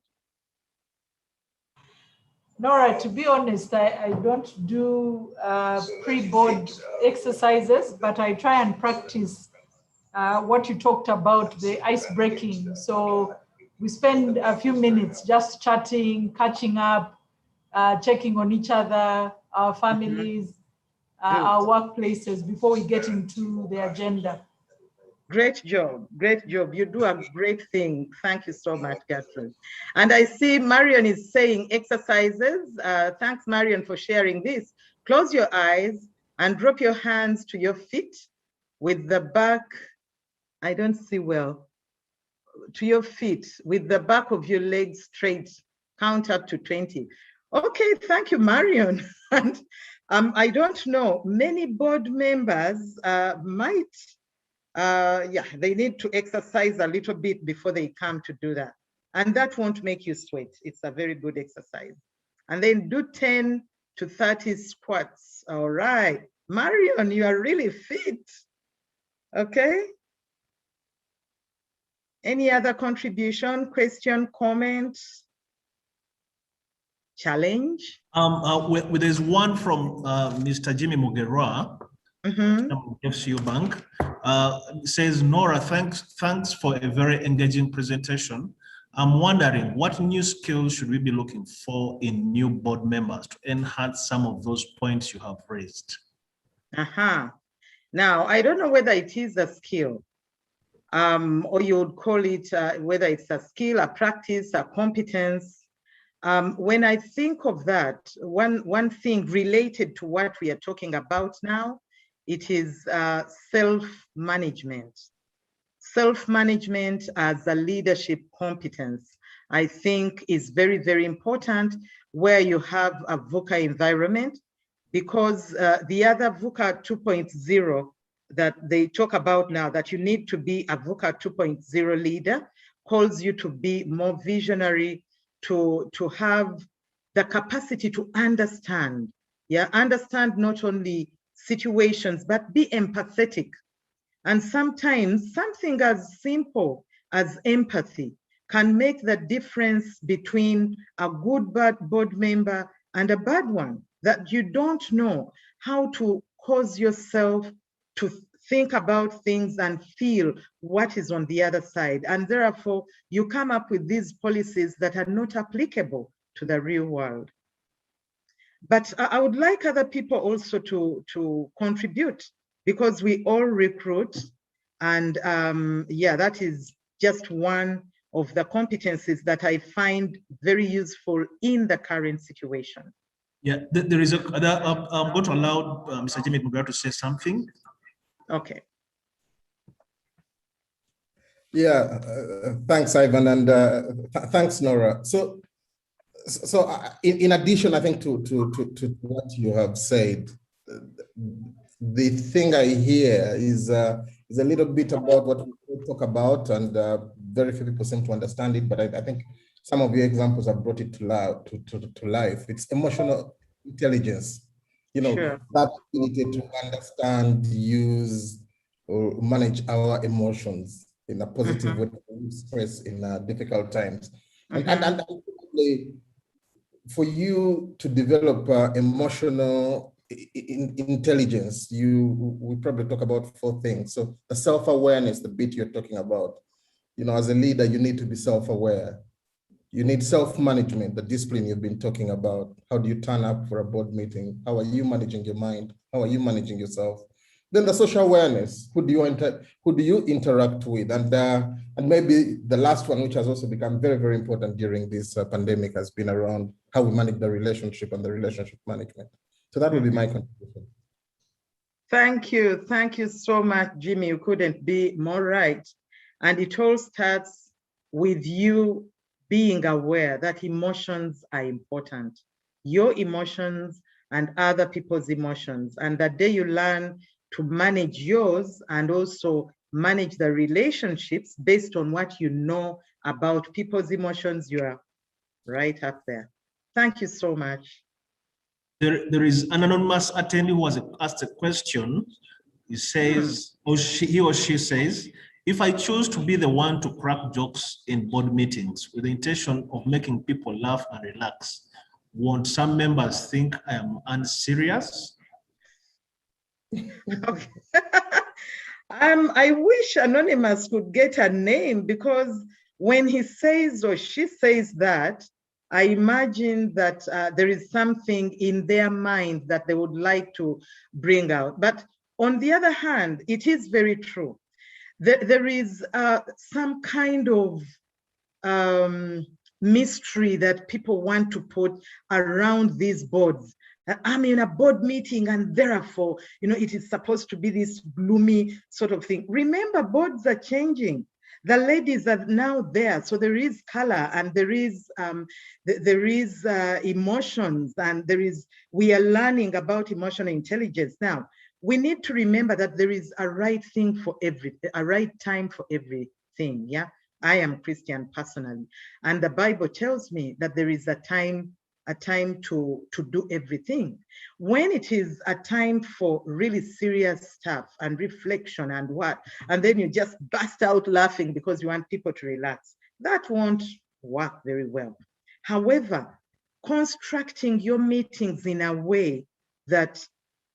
Nora, to be honest, I don't do pre-board exercises, but I try and practice what you talked about, the ice breaking. So we spend a few minutes just chatting, catching up, checking on each other, our families, our workplaces before we get into the agenda. Great job, great job. You do a great thing. Thank you so much, Gertrude. And I see Marion is saying exercises. Thanks, Marion, for sharing this. Close your eyes and drop your hands to your feet with the back, I don't see well, to your feet with the back of your legs straight. Count up to 20. Okay, thank you, Marion. And I don't know, many board members might, they need to exercise a little bit before they come to do that. And that won't make you sweat. It's a very good exercise. And then do 10 to 30 squats. All right. Marion, you are really fit. Okay. Any other contribution, question, comment, challenge? There's one from Mr. Jimmy Mugerwa. FCU Bank, says, Nora, thanks for a very engaging presentation. I'm wondering what new skills should we be looking for in new board members to enhance some of those points you have raised? Now, I don't know whether it is a skill, or you would call it, whether it's a skill, a practice, a competence. When I think of that, one thing related to what we are talking about now, it is self-management. self-management as a leadership competence, I think is very, very important where you have a VUCA environment, because the other VUCA 2.0 that they talk about now, that you need to be a VUCA 2.0 leader, calls you to be more visionary, to have the capacity to understand, understand not only situations, but be empathetic. And sometimes something as simple as empathy can make the difference between a good board member and a bad one, that you don't know how to cause yourself to think about things and feel what is on the other side. And therefore, you come up with these policies that are not applicable to the real world. But I would like other people also to contribute, because we all recruit. And that is just one of the competencies that I find very useful in the current situation. Yeah, there is I'm going to allow Mr. Jimmy Mugara to say something. Okay. Yeah, thanks, Ivan, and thanks, Nora. So in addition, I think to what you have said, the thing I hear is a little bit about what we talk about, and very few people seem to understand it, but I think some of your examples have brought it to life. It's emotional intelligence, Sure. that ability to understand, use, or manage our emotions in a positive way, stress in difficult times. And for you to develop emotional intelligence, we probably talk about 4 things. So the self-awareness, the bit you're talking about, as a leader, you need to be self-aware. You need self-management, the discipline you've been talking about. How do you turn up for a board meeting? How are you managing your mind? How are you managing yourself? Then the social awareness, who do you interact with? And maybe the last one, which has also become very, very important during this pandemic, has been around how we manage the relationship and the relationship management. So that would be my contribution. Thank you so much, Jimmy. You couldn't be more right. And it all starts with you being aware that emotions are important. Your emotions and other people's emotions. And the day you learn to manage yours and also manage the relationships based on what you know about people's emotions, you are right up there. Thank you so much. There is an anonymous attendee who has asked a question. He says, he or she says, if I choose to be the one to crack jokes in board meetings with the intention of making people laugh and relax, won't some members think I am unserious? Okay. I wish Anonymous could get a name, because when he says or she says that, I imagine that there is something in their mind that they would like to bring out. But on the other hand, it is very true. There is some kind of mystery that people want to put around these boards. I'm in a board meeting and therefore, it is supposed to be this gloomy sort of thing. Remember, boards are changing. The ladies are now there, so there is color and there is emotions, and we are learning about emotional intelligence now. We need to remember that there is a right thing for a right time for everything. Yeah, I am Christian personally, and the Bible tells me that there is a time to do everything. When it is a time for really serious stuff and reflection and then you just burst out laughing because you want people to relax, that won't work very well. However, constructing your meetings in a way that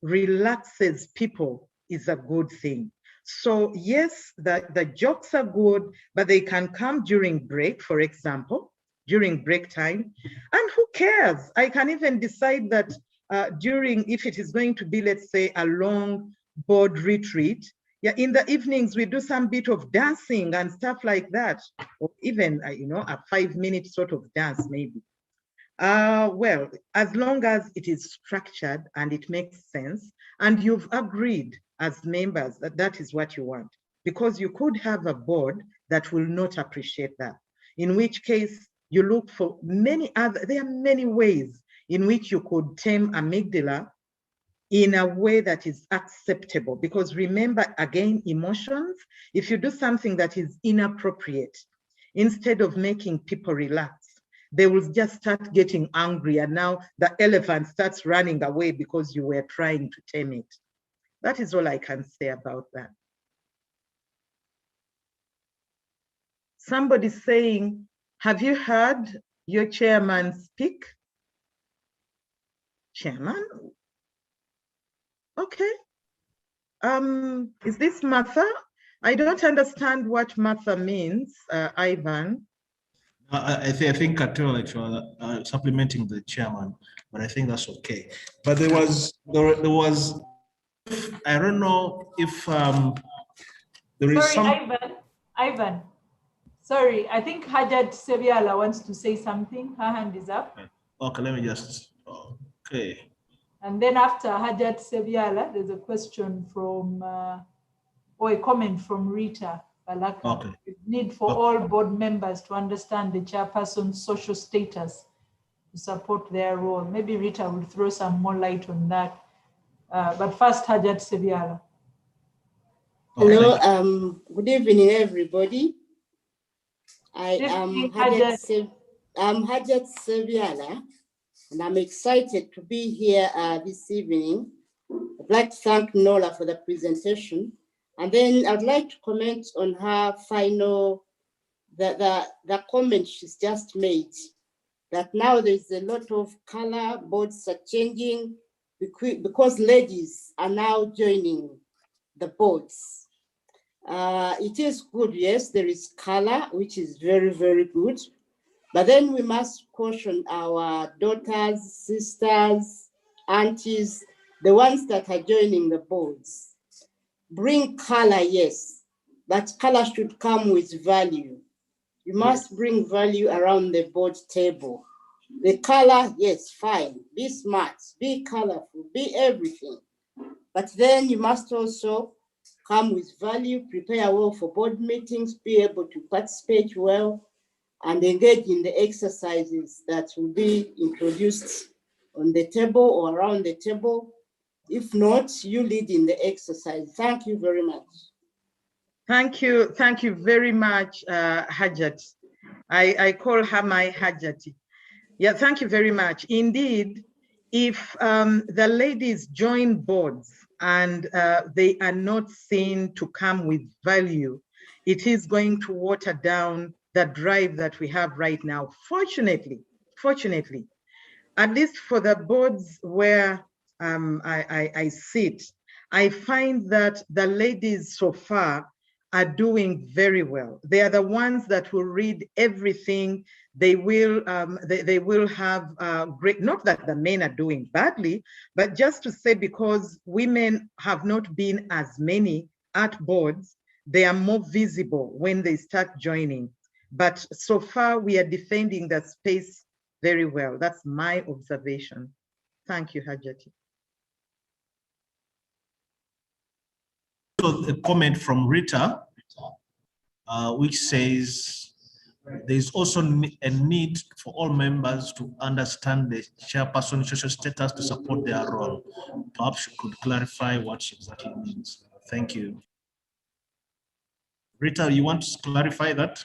relaxes people is a good thing. So yes, the jokes are good, but they can come during break, for example, during break time. And who cares? I can even decide that if it is going to be, let's say, a long board retreat, in the evenings, we do some bit of dancing and stuff like that, or even, a 5-minute sort of dance, maybe. Well, as long as it is structured and it makes sense, and you've agreed as members that that is what you want. because you could have a board that will not appreciate that, in which case you look for there are many ways in which you could tame amygdala in a way that is acceptable. Because remember, again, emotions, if you do something that is inappropriate, instead of making people relax, they will just start getting angry, and now the elephant starts running away because you were trying to tame it. That is all I can say about that. Somebody saying, have you heard your chairman speak? Chairman? Okay. Is this Martha? I don't understand what Martha means, Ivan. I think Kato actually supplementing the chairman, but I think that's okay. But there was, I don't know if there is Sorry, Ivan. Sorry, I think Hajat Sebiala wants to say something. Her hand is up. Okay, let me just, okay. And then after Hajat Sebiala, there's a question from, or a comment from Rita Balaka. Okay. Need for all board members to understand the chairperson's social status to support their role. Maybe Rita will throw some more light on that. But first, Hajat Sebiala. Hello, good evening, everybody. I am Hajat Sebiala, and I'm excited to be here this evening. I'd like to thank Nola for the presentation. And then I'd like to comment on her final, the comment she's just made, that now there's a lot of color, boards are changing because ladies are now joining the boards. It is good, yes, there is color, which is very, very good. But then we must caution our daughters, sisters, aunties, the ones that are joining the boards. Bring color, yes, but color should come with value. You must bring value around the board table. The color, yes, fine, be smart, be colorful, be everything. But then you must also come with value, prepare well for board meetings, be able to participate well, and engage in the exercises that will be introduced on the table or around the table. If not, you lead in the exercise. Thank you very much. Thank you very much, Hajat. I call her my Hajati. Yeah, thank you very much. Indeed, if the ladies join boards and they are not seen to come with value, it is going to water down the drive that we have right now. Fortunately, at least for the boards where I sit, I find that the ladies so far are doing very well. They are the ones that will read everything. They will have great, not that the men are doing badly, but just to say, because women have not been as many at boards, they are more visible when they start joining. But so far we are defending the space very well. That's my observation. Thank you, Hajati. So a comment from Rita, which says there's also a need for all members to understand the chairperson's social status to support their role. Perhaps you could clarify what she exactly means. Thank you. Rita, you want to clarify that?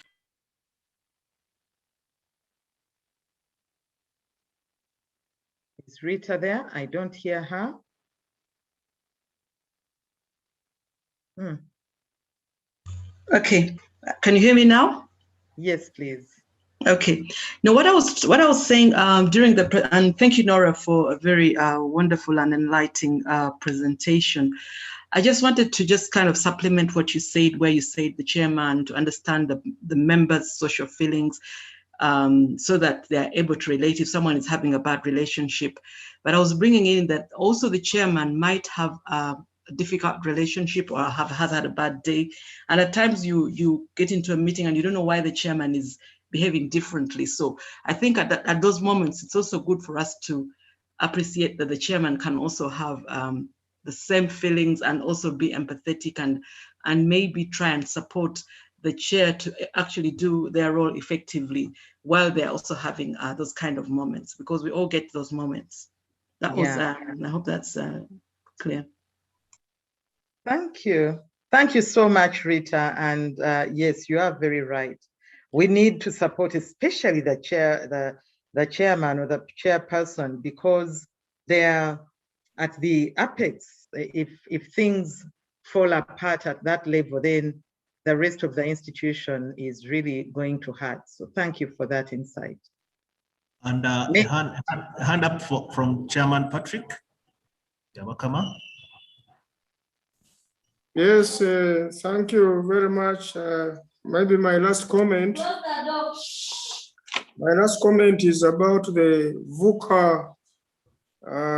Is Rita there? I don't hear her. Okay, can you hear me now? Yes, please. Okay. Now, what I was saying during the and thank you, Nora, for a very wonderful and enlightening presentation. I just wanted to just kind of supplement what you said, where you said the chairman to understand the members' social feelings, so that they're able to relate if someone is having a bad relationship. But I was bringing in that also the chairman might have a difficult relationship or has had a bad day. And at times you get into a meeting and you don't know why the chairman is behaving differently. So I think at those moments, it's also good for us to appreciate that the chairman can also have the same feelings and also be empathetic and and maybe try and support the chair to actually do their role effectively while they're also having those kind of moments, because we all get those moments. That was, I hope that's clear. Thank you. Thank you so much, Rita. And yes, you are very right. We need to support, especially the chairman or the chairperson, because they're at the apex. If things fall apart at that level, then the rest of the institution is really going to hurt. So thank you for that insight. And a hand up from Chairman Patrick Yamakama. Yes, thank you very much. Maybe my last comment. My last comment is about the VUCA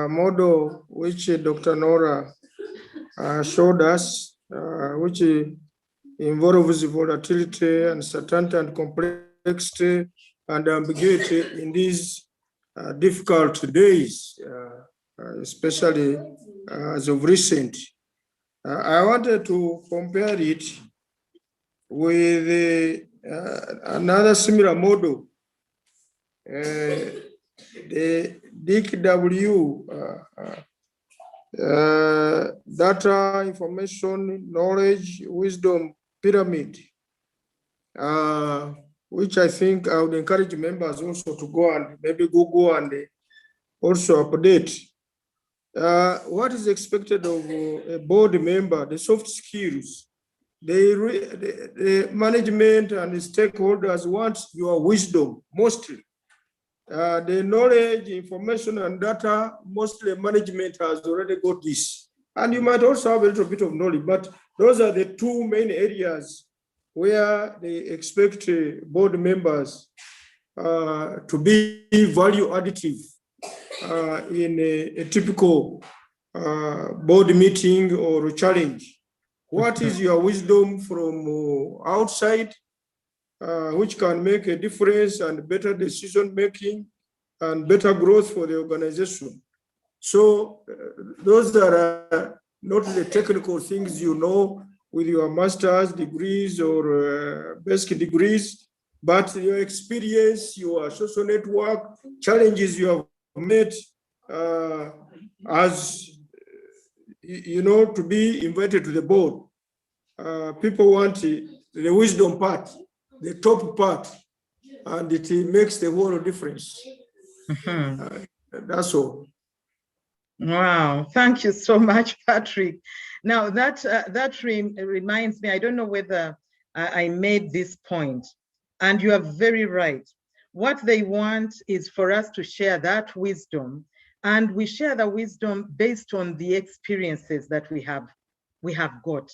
model, which Dr. Nora showed us, which involves volatility, uncertainty, and complexity and ambiguity in these difficult days, especially as of recent. I wanted to compare it with another similar model, the DICW, data, information, knowledge, wisdom pyramid, which I think I would encourage members also to go and maybe Google and also update. What is expected of a board member, the soft skills, the management and the stakeholders want your wisdom mostly. The knowledge, information, and data, mostly management has already got this. And you might also have a little bit of knowledge, but those are the two main areas where they expect board members to be value additive in a typical board meeting or challenge. What is your wisdom from outside, which can make a difference and better decision making and better growth for the organization? So those are not the technical things you know with your master's degrees or basic degrees, but your experience, your social network, challenges you have met as you know, to be invited to the board. People want the wisdom part, the top part, and it makes the world difference. That's all. Wow, thank you so much, Patrick. Now that reminds me, I don't know whether I made this point, and you are very right. What they want is for us to share that wisdom, and we share the wisdom based on the experiences that we have got.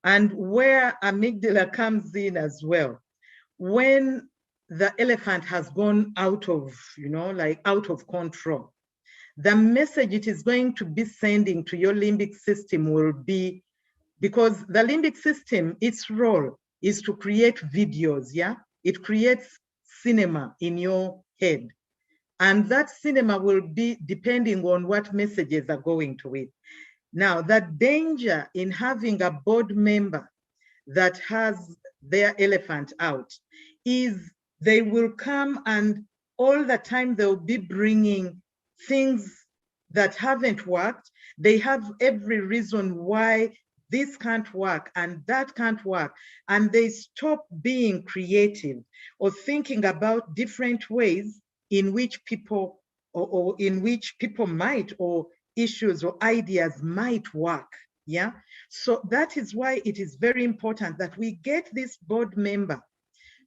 And where amygdala comes in as well, when the elephant has gone out of, out of control, the message it is going to be sending to your limbic system will be, because the limbic system, its role is to create videos, It creates cinema in your head. And that cinema will be depending on what messages are going to it. Now, the danger in having a board member that has their elephant out is they will come and all the time they'll be bringing things that haven't worked. They have every reason why this can't work and that can't work. And they stop being creative or thinking about different ways in which people or in which people might, or issues or ideas might work. So that is why it is very important that we get this board member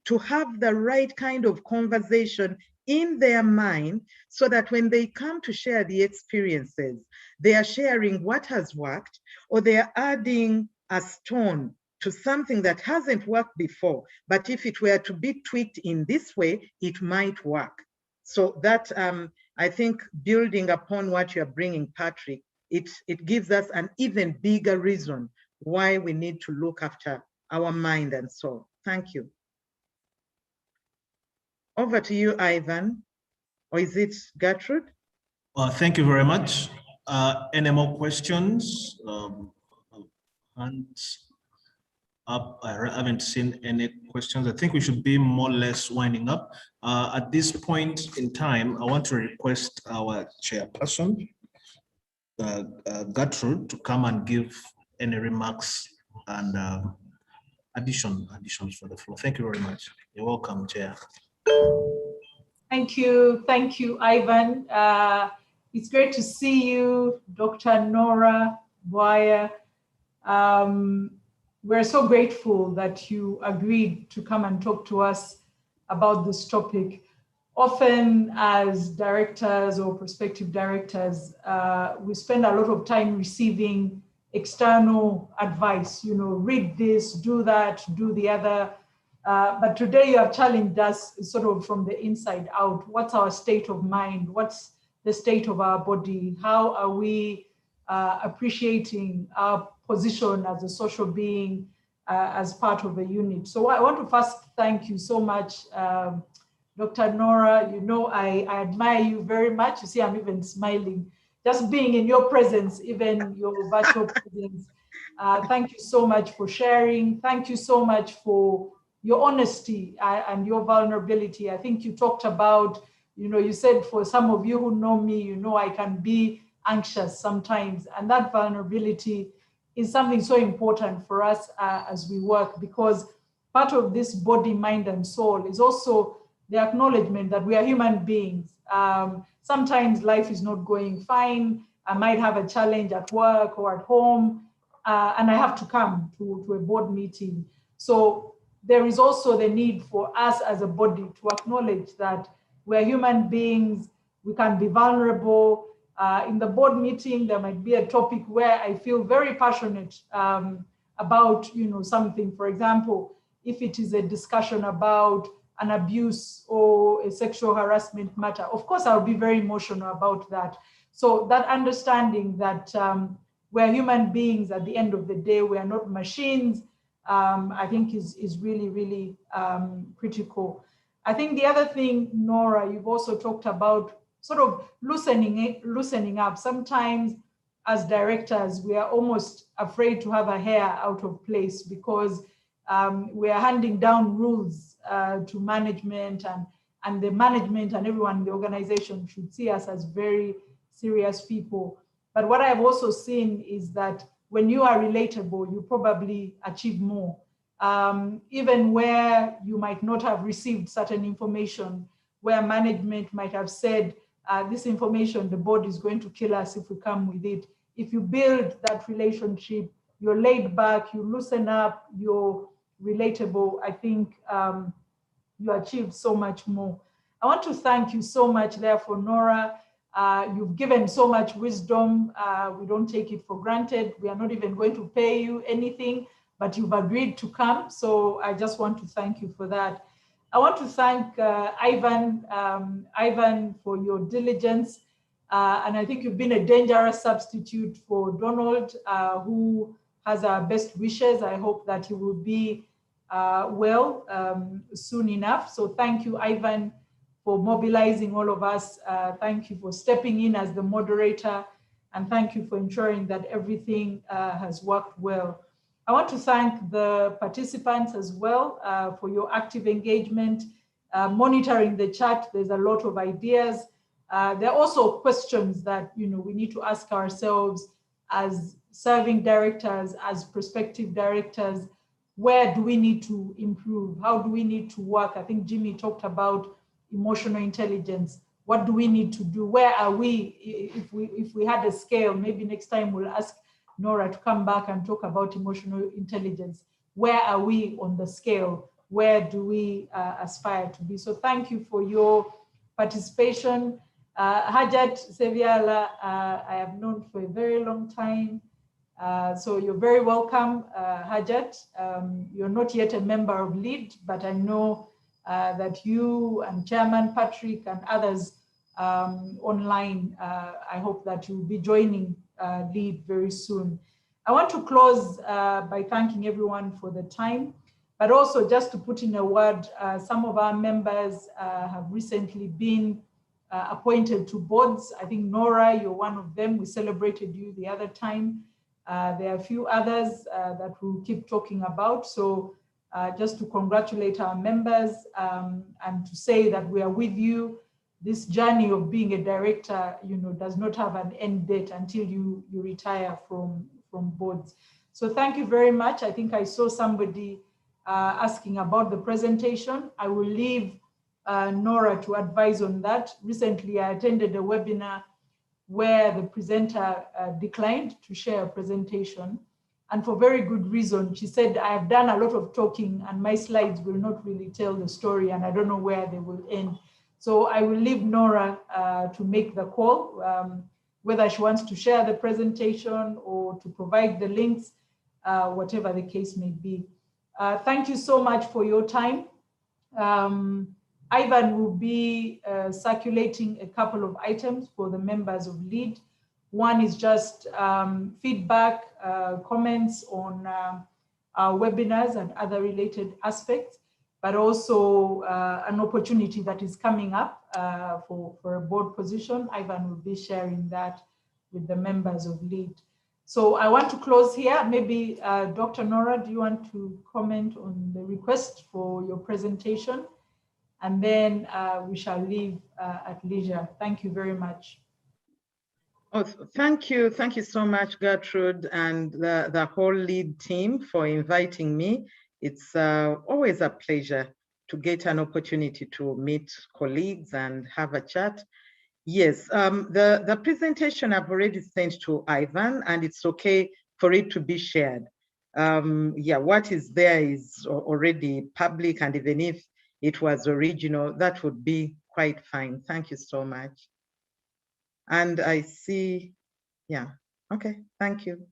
to have the right kind of conversation in their mind, so that when they come to share the experiences, they are sharing what has worked, or they are adding a stone to something that hasn't worked before, but if it were to be tweaked in this way, it might work. So that, I think, building upon what you're bringing, Patrick, it gives us an even bigger reason why we need to look after our mind and soul. Thank you. Over to you, Ivan, or is it Gertrude? Thank you very much. Any more questions? up. I haven't seen any questions. I think we should be more or less winding up. At this point in time, I want to request our chairperson, Gertrude, to come and give any remarks and additions for the floor. Thank you very much. You're welcome, Chair. Thank you, Ivan. It's great to see you, Dr. Nora Bwaya. We're so grateful that you agreed to come and talk to us about this topic. Often as directors or prospective directors, we spend a lot of time receiving external advice, read this, do that, do the other. But today you have challenged us sort of from the inside out. What's our state of mind? What's the state of our body? How are we appreciating our position as a social being, as part of a unit? So I want to first thank you so much, Dr. Nora. I admire you very much. You see, I'm even smiling. Just being in your presence, even your virtual presence. Thank you so much for sharing. Thank you so much for your honesty and your vulnerability. I think you talked about, you said for some of you who know me, I can be anxious sometimes. And that vulnerability is something so important for us as we work, because part of this body, mind, and soul is also the acknowledgement that we are human beings. Sometimes life is not going fine. I might have a challenge at work or at home, and I have to come to a board meeting. So there is also the need for us as a body to acknowledge that we're human beings, we can be vulnerable. In the board meeting, there might be a topic where I feel very passionate about something. For example, if it is a discussion about an abuse or a sexual harassment matter, of course, I'll be very emotional about that. So that understanding that we're human beings at the end of the day, we are not machines, I think is really, really critical. I think the other thing, Nora, you've also talked about sort of loosening up. Sometimes as directors, we are almost afraid to have a hair out of place because we are handing down rules to management, and the management and everyone in the organization should see us as very serious people. But what I've also seen is that when you are relatable, you probably achieve more. Even where you might not have received certain information, where management might have said, this information, the board is going to kill us if we come with it. If you build that relationship, you're laid back, you loosen up, you're relatable, I think you achieve so much more. I want to thank you so much, therefore, Nora. You've given so much wisdom. We don't take it for granted. We are not even going to pay you anything, but you've agreed to come. So I just want to thank you for that. I want to thank Ivan for your diligence. And I think you've been a dangerous substitute for Donald, who has our best wishes. I hope that he will be well soon enough. So thank you, Ivan, for mobilizing all of us. Thank you for stepping in as the moderator, and thank you for ensuring that everything has worked well. I want to thank the participants as well for your active engagement, monitoring the chat. There's a lot of ideas. There are also questions that we need to ask ourselves as serving directors, as prospective directors. Where do we need to improve? How do we need to work? I think Jimmy talked about emotional intelligence. What do we need to do? Where are we? If we had a scale, maybe next time we'll ask Nora to come back and talk about emotional intelligence. Where are we on the scale? Where do we aspire to be? So thank you for your participation. Hajat Seviala, I have known for a very long time. So you're very welcome, Hajat. You're not yet a member of LEAD, but I know that you and Chairman Patrick and others online, I hope that you'll be joining LEAD very soon. I want to close by thanking everyone for the time, but also just to put in a word, some of our members have recently been appointed to boards. I think Nora, you're one of them. We celebrated you the other time. There are a few others that we'll keep talking about. So just to congratulate our members and to say that we are with you. This journey of being a director, does not have an end date until you retire from boards. So thank you very much. I think I saw somebody asking about the presentation. I will leave Nora to advise on that. Recently, I attended a webinar where the presenter declined to share a presentation, and for very good reason. She said, I have done a lot of talking and my slides will not really tell the story and I don't know where they will end. So I will leave Nora to make the call, whether she wants to share the presentation or to provide the links, whatever the case may be. Thank you so much for your time. Ivan will be circulating a couple of items for the members of LEAD. One is just feedback, comments on our webinars and other related aspects, but also an opportunity that is coming up for a board position. Ivan will be sharing that with the members of LEAD. So I want to close here. Maybe Dr. Nora, do you want to comment on the request for your presentation? And then we shall leave at leisure. Thank you very much. Oh, thank you. Thank you so much, Gertrude, and the whole LEAD team for inviting me. It's always a pleasure to get an opportunity to meet colleagues and have a chat. Yes, the presentation I've already sent to Ivan, and it's okay for it to be shared. Yeah, what is there is already public, and even if it was original, that would be quite fine. Thank you so much. And I see, yeah, okay, thank you.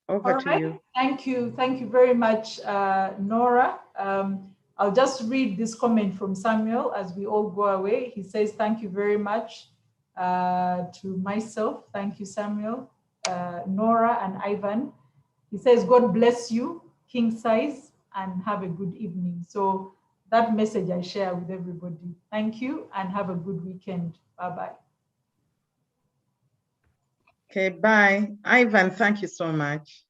Over to you. Thank you very much, Nora. I'll just read this comment from Samuel as we all go away. He says, thank you very much to myself. Thank you, Samuel, Nora and Ivan. He says, God bless you, king size, and have a good evening. So that message I share with everybody. Thank you and have a good weekend. Bye-bye. Okay, bye. Ivan, thank you so much.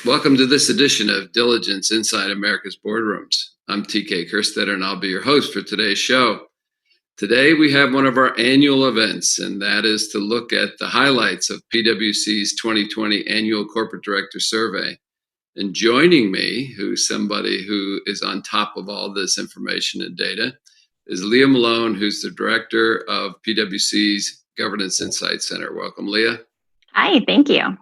Welcome to this edition of Diligence Inside America's Boardrooms. I'm TK Kerstetter, and I'll be your host for today's show. Today, we have one of our annual events, and that is to look at the highlights of PwC's 2020 Annual Corporate Director Survey. And joining me, who's somebody who is on top of all this information and data, is Leah Malone, who's the Director of PwC's Governance Insight Center. Welcome, Leah. Hi, thank you.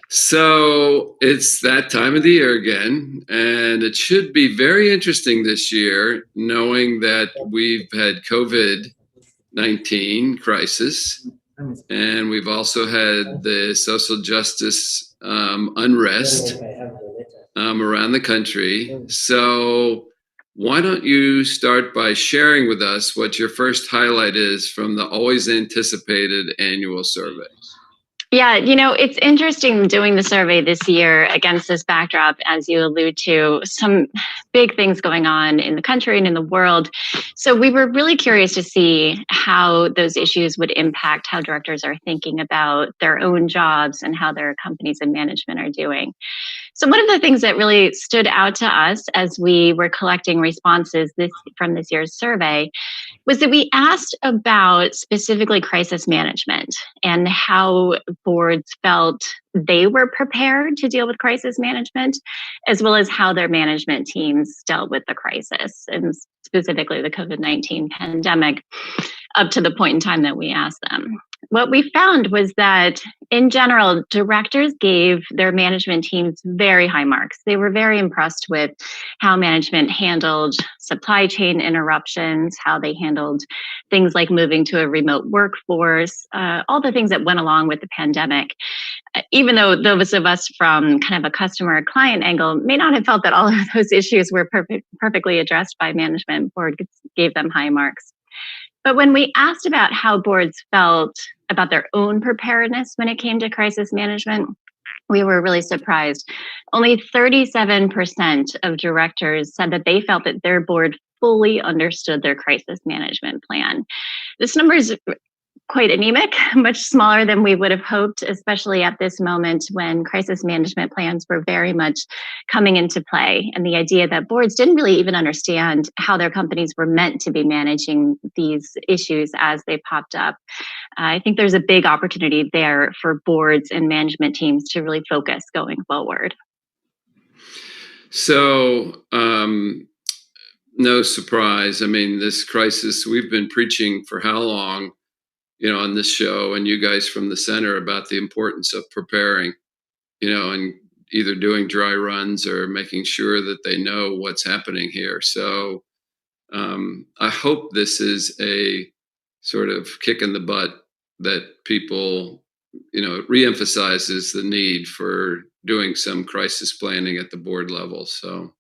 So it's that time of the year again, and it should be very interesting this year, knowing that we've had COVID-19 crisis, and we've also had the social justice unrest around the country. So why don't you start by sharing with us what your first highlight is from the always anticipated annual survey? Yeah, it's interesting doing the survey this year against this backdrop, as you allude to, some big things going on in the country and in the world. So we were really curious to see how those issues would impact how directors are thinking about their own jobs and how their companies and management are doing. So one of the things that really stood out to us as we were collecting responses from this year's survey was that we asked about specifically crisis management and how boards felt they were prepared to deal with crisis management, as well as how their management teams dealt with the crisis, and specifically the COVID-19 pandemic, up to the point in time that we asked them. What we found was that, in general, directors gave their management teams very high marks. They were very impressed with how management handled supply chain interruptions, how they handled things like moving to a remote workforce, all the things that went along with the pandemic. Even though those of us from kind of a customer or client angle may not have felt that all of those issues were perfectly addressed by management, board gave them high marks. But when we asked about how boards felt about their own preparedness when it came to crisis management, we were really surprised. Only 37% of directors said that they felt that their board fully understood their crisis management plan. This number is quite anemic, much smaller than we would have hoped, especially at this moment when crisis management plans were very much coming into play. And the idea that boards didn't really even understand how their companies were meant to be managing these issues as they popped up. I think there's a big opportunity there for boards and management teams to really focus going forward. So, no surprise. I mean, this crisis, we've been preaching for how long, on this show, and you guys from the center, about the importance of preparing, and either doing dry runs or making sure that they know what's happening here. So I hope this is a sort of kick in the butt that people, reemphasizes the need for doing some crisis planning at the board level. So.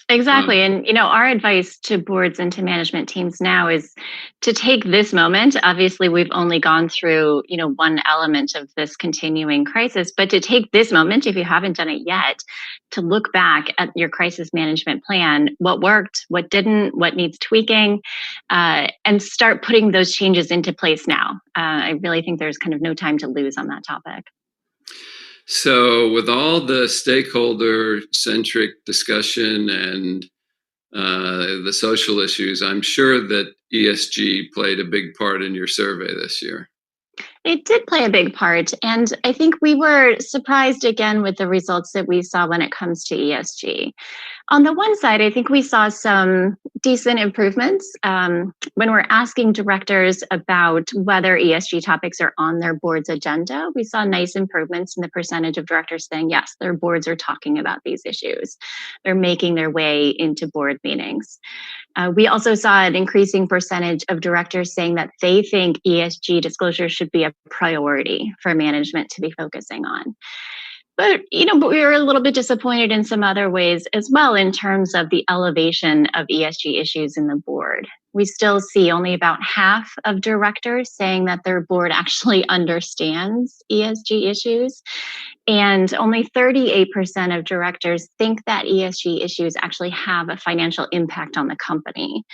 Exactly. And, our advice to boards and to management teams now is to take this moment. Obviously, we've only gone through, one element of this continuing crisis, but to take this moment, if you haven't done it yet, to look back at your crisis management plan, what worked, what didn't, what needs tweaking, and start putting those changes into place now. I really think there's kind of no time to lose on that topic. So with all the stakeholder-centric discussion and the social issues, I'm sure that ESG played a big part in your survey this year. It did play a big part. And I think we were surprised again with the results that we saw when it comes to ESG. On the one side, I think we saw some decent improvements. When we're asking directors about whether ESG topics are on their board's agenda, we saw nice improvements in the percentage of directors saying, yes, their boards are talking about these issues. They're making their way into board meetings. We also saw an increasing percentage of directors saying that they think ESG disclosure should be a priority for management to be focusing on. But we were a little bit disappointed in some other ways as well in terms of the elevation of ESG issues in the board. We still see only about half of directors saying that their board actually understands ESG issues. And only 38% of directors think that ESG issues actually have a financial impact on the company.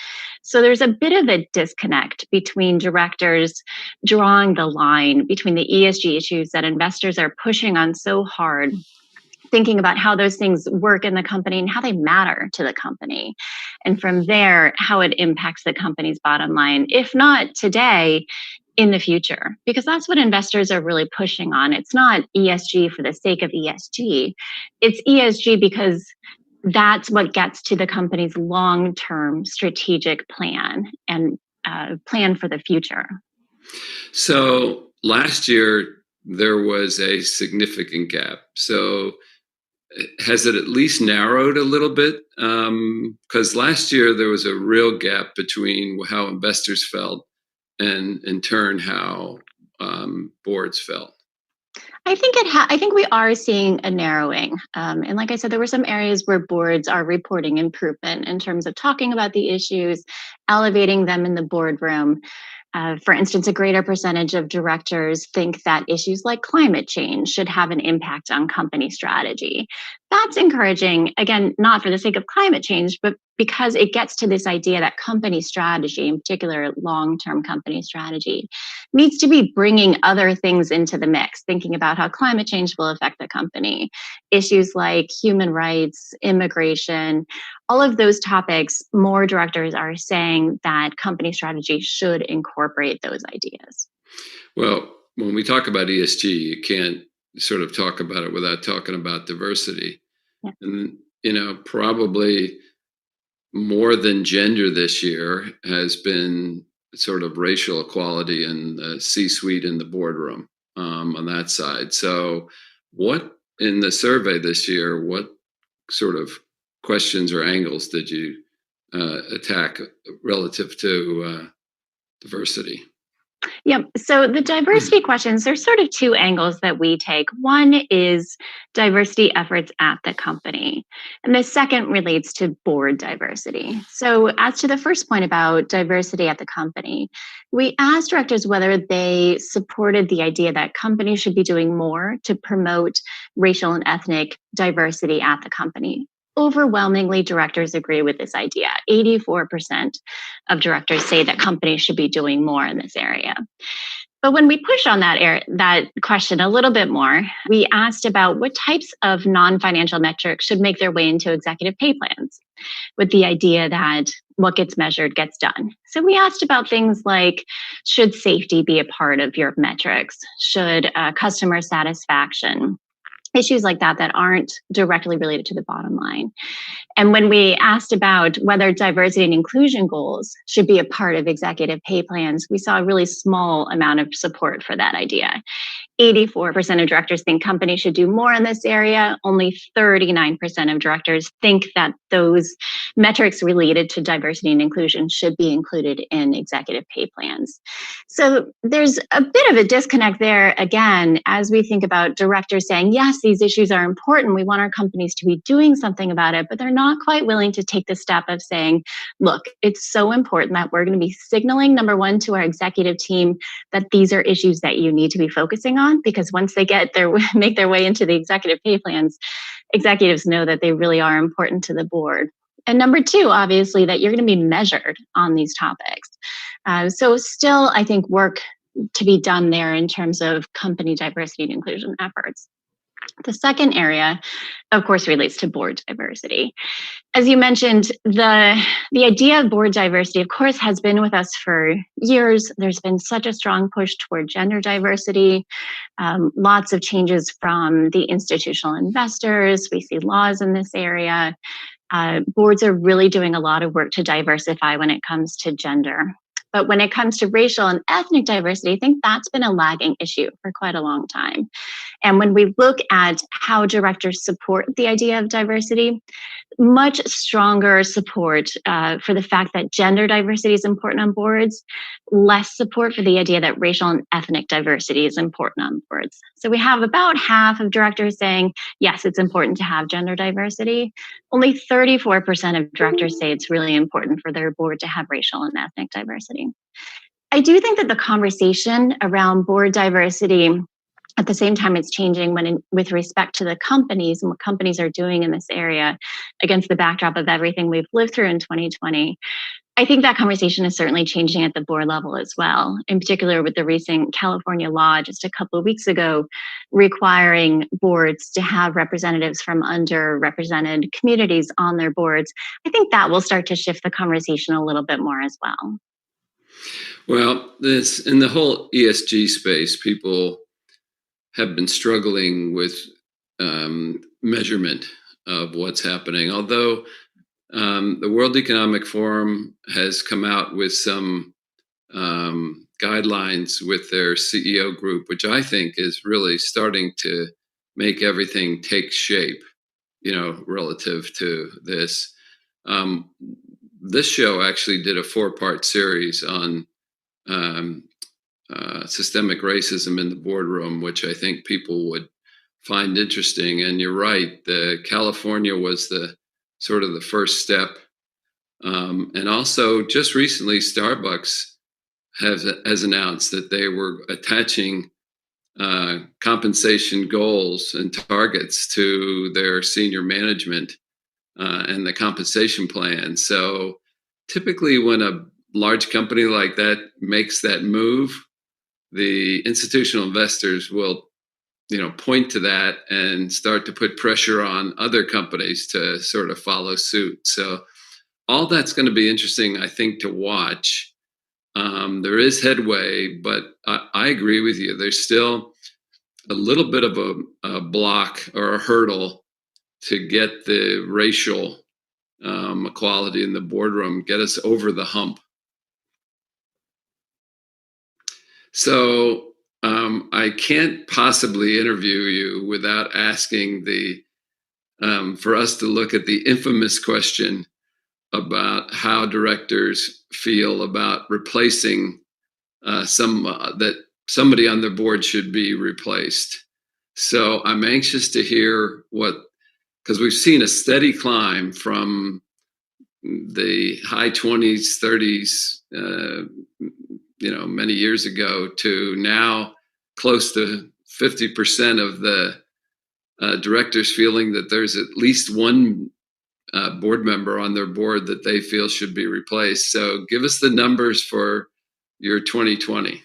So there's a bit of a disconnect between directors drawing the line between the ESG issues that investors are pushing on so hard, thinking about how those things work in the company and how they matter to the company. And from there, how it impacts the company's bottom line, if not today, in the future, because that's what investors are really pushing on. It's not ESG for the sake of ESG. It's ESG because that's what gets to the company's long-term strategic plan and plan for the future. So last year, there was a significant gap. So has it at least narrowed a little bit? Because last year, there was a real gap between how investors felt and in turn how boards felt. I think we are seeing a narrowing. And like I said, there were some areas where boards are reporting improvement in terms of talking about the issues, elevating them in the boardroom. For instance, a greater percentage of directors think that issues like climate change should have an impact on company strategy. That's encouraging, again, not for the sake of climate change, but because it gets to this idea that company strategy, in particular long-term company strategy, needs to be bringing other things into the mix, thinking about how climate change will affect the company. Issues like human rights, immigration, all of those topics, more directors are saying that company strategy should incorporate those ideas. Well, when we talk about ESG, you can't sort of talk about it without talking about diversity. Yeah. And, probably more than gender this year has been sort of racial equality in the C-suite in the boardroom on that side. So what in the survey this year, what sort of questions or angles did you attack relative to diversity? Yep. So the diversity questions, there's sort of two angles that we take. One is diversity efforts at the company, and the second relates to board diversity. So as to the first point about diversity at the company, we asked directors whether they supported the idea that companies should be doing more to promote racial and ethnic diversity at the company. Overwhelmingly, directors agree with this idea. 84% of directors say that companies should be doing more in this area. But when we push on that question a little bit more, we asked about what types of non-financial metrics should make their way into executive pay plans, with the idea that what gets measured gets done. So we asked about things like, should safety be a part of your metrics? Should customer satisfaction? Issues like that aren't directly related to the bottom line. And when we asked about whether diversity and inclusion goals should be a part of executive pay plans, we saw a really small amount of support for that idea. 84% of directors think companies should do more in this area. Only 39% of directors think that those metrics related to diversity and inclusion should be included in executive pay plans. So there's a bit of a disconnect there, again, as we think about directors saying, yes, these issues are important. We want our companies to be doing something about it, but they're not quite willing to take the step of saying, look, it's so important that we're going to be signaling, number one, to our executive team that these are issues that you need to be focusing on, because once they make their way into the executive pay plans, executives know that they really are important to the board. And number two, obviously, that you're going to be measured on these topics. So still, I think, work to be done there in terms of company diversity and inclusion efforts. The second area, of course, relates to board diversity. As you mentioned, the idea of board diversity, of course, has been with us for years. There's been such a strong push toward gender diversity, lots of changes from the institutional investors. We see laws in this area. Boards are really doing a lot of work to diversify when it comes to gender. But when it comes to racial and ethnic diversity, I think that's been a lagging issue for quite a long time. And when we look at how directors support the idea of diversity, much stronger support for the fact that gender diversity is important on boards, less support for the idea that racial and ethnic diversity is important on boards. So we have about half of directors saying, yes, it's important to have gender diversity. Only 34% of directors say it's really important for their board to have racial and ethnic diversity. I do think that the conversation around board diversity, at the same time, it's changing with respect to the companies and what companies are doing in this area against the backdrop of everything we've lived through in 2020. I think that conversation is certainly changing at the board level as well, in particular with the recent California law just a couple of weeks ago requiring boards to have representatives from underrepresented communities on their boards. I think that will start to shift the conversation a little bit more as well. Well, in the whole ESG space, people have been struggling with measurement of what's happening. Although the World Economic Forum has come out with some guidelines with their CEO group, which I think is really starting to make everything take shape, relative to this. This show actually did a 4-part series on systemic racism in the boardroom, which I think people would find interesting. And you're right, California was the sort of the first step. And also just recently, Starbucks has announced that they were attaching compensation goals and targets to their senior management and the compensation plan. So typically when a large company like that makes that move, the institutional investors will, point to that and start to put pressure on other companies to sort of follow suit. So all that's going to be interesting, I think, to watch. There is headway, but I agree with you. There's still a little bit of a block or a hurdle to get the racial equality in the boardroom, get us over the hump. So I can't possibly interview you without asking for us to look at the infamous question about how directors feel about replacing that somebody on their board should be replaced. So I'm anxious to hear because we've seen a steady climb from the high 20s, 30s, many years ago to now close to 50% of the directors feeling that there's at least one board member on their board that they feel should be replaced. So give us the numbers for your 2020.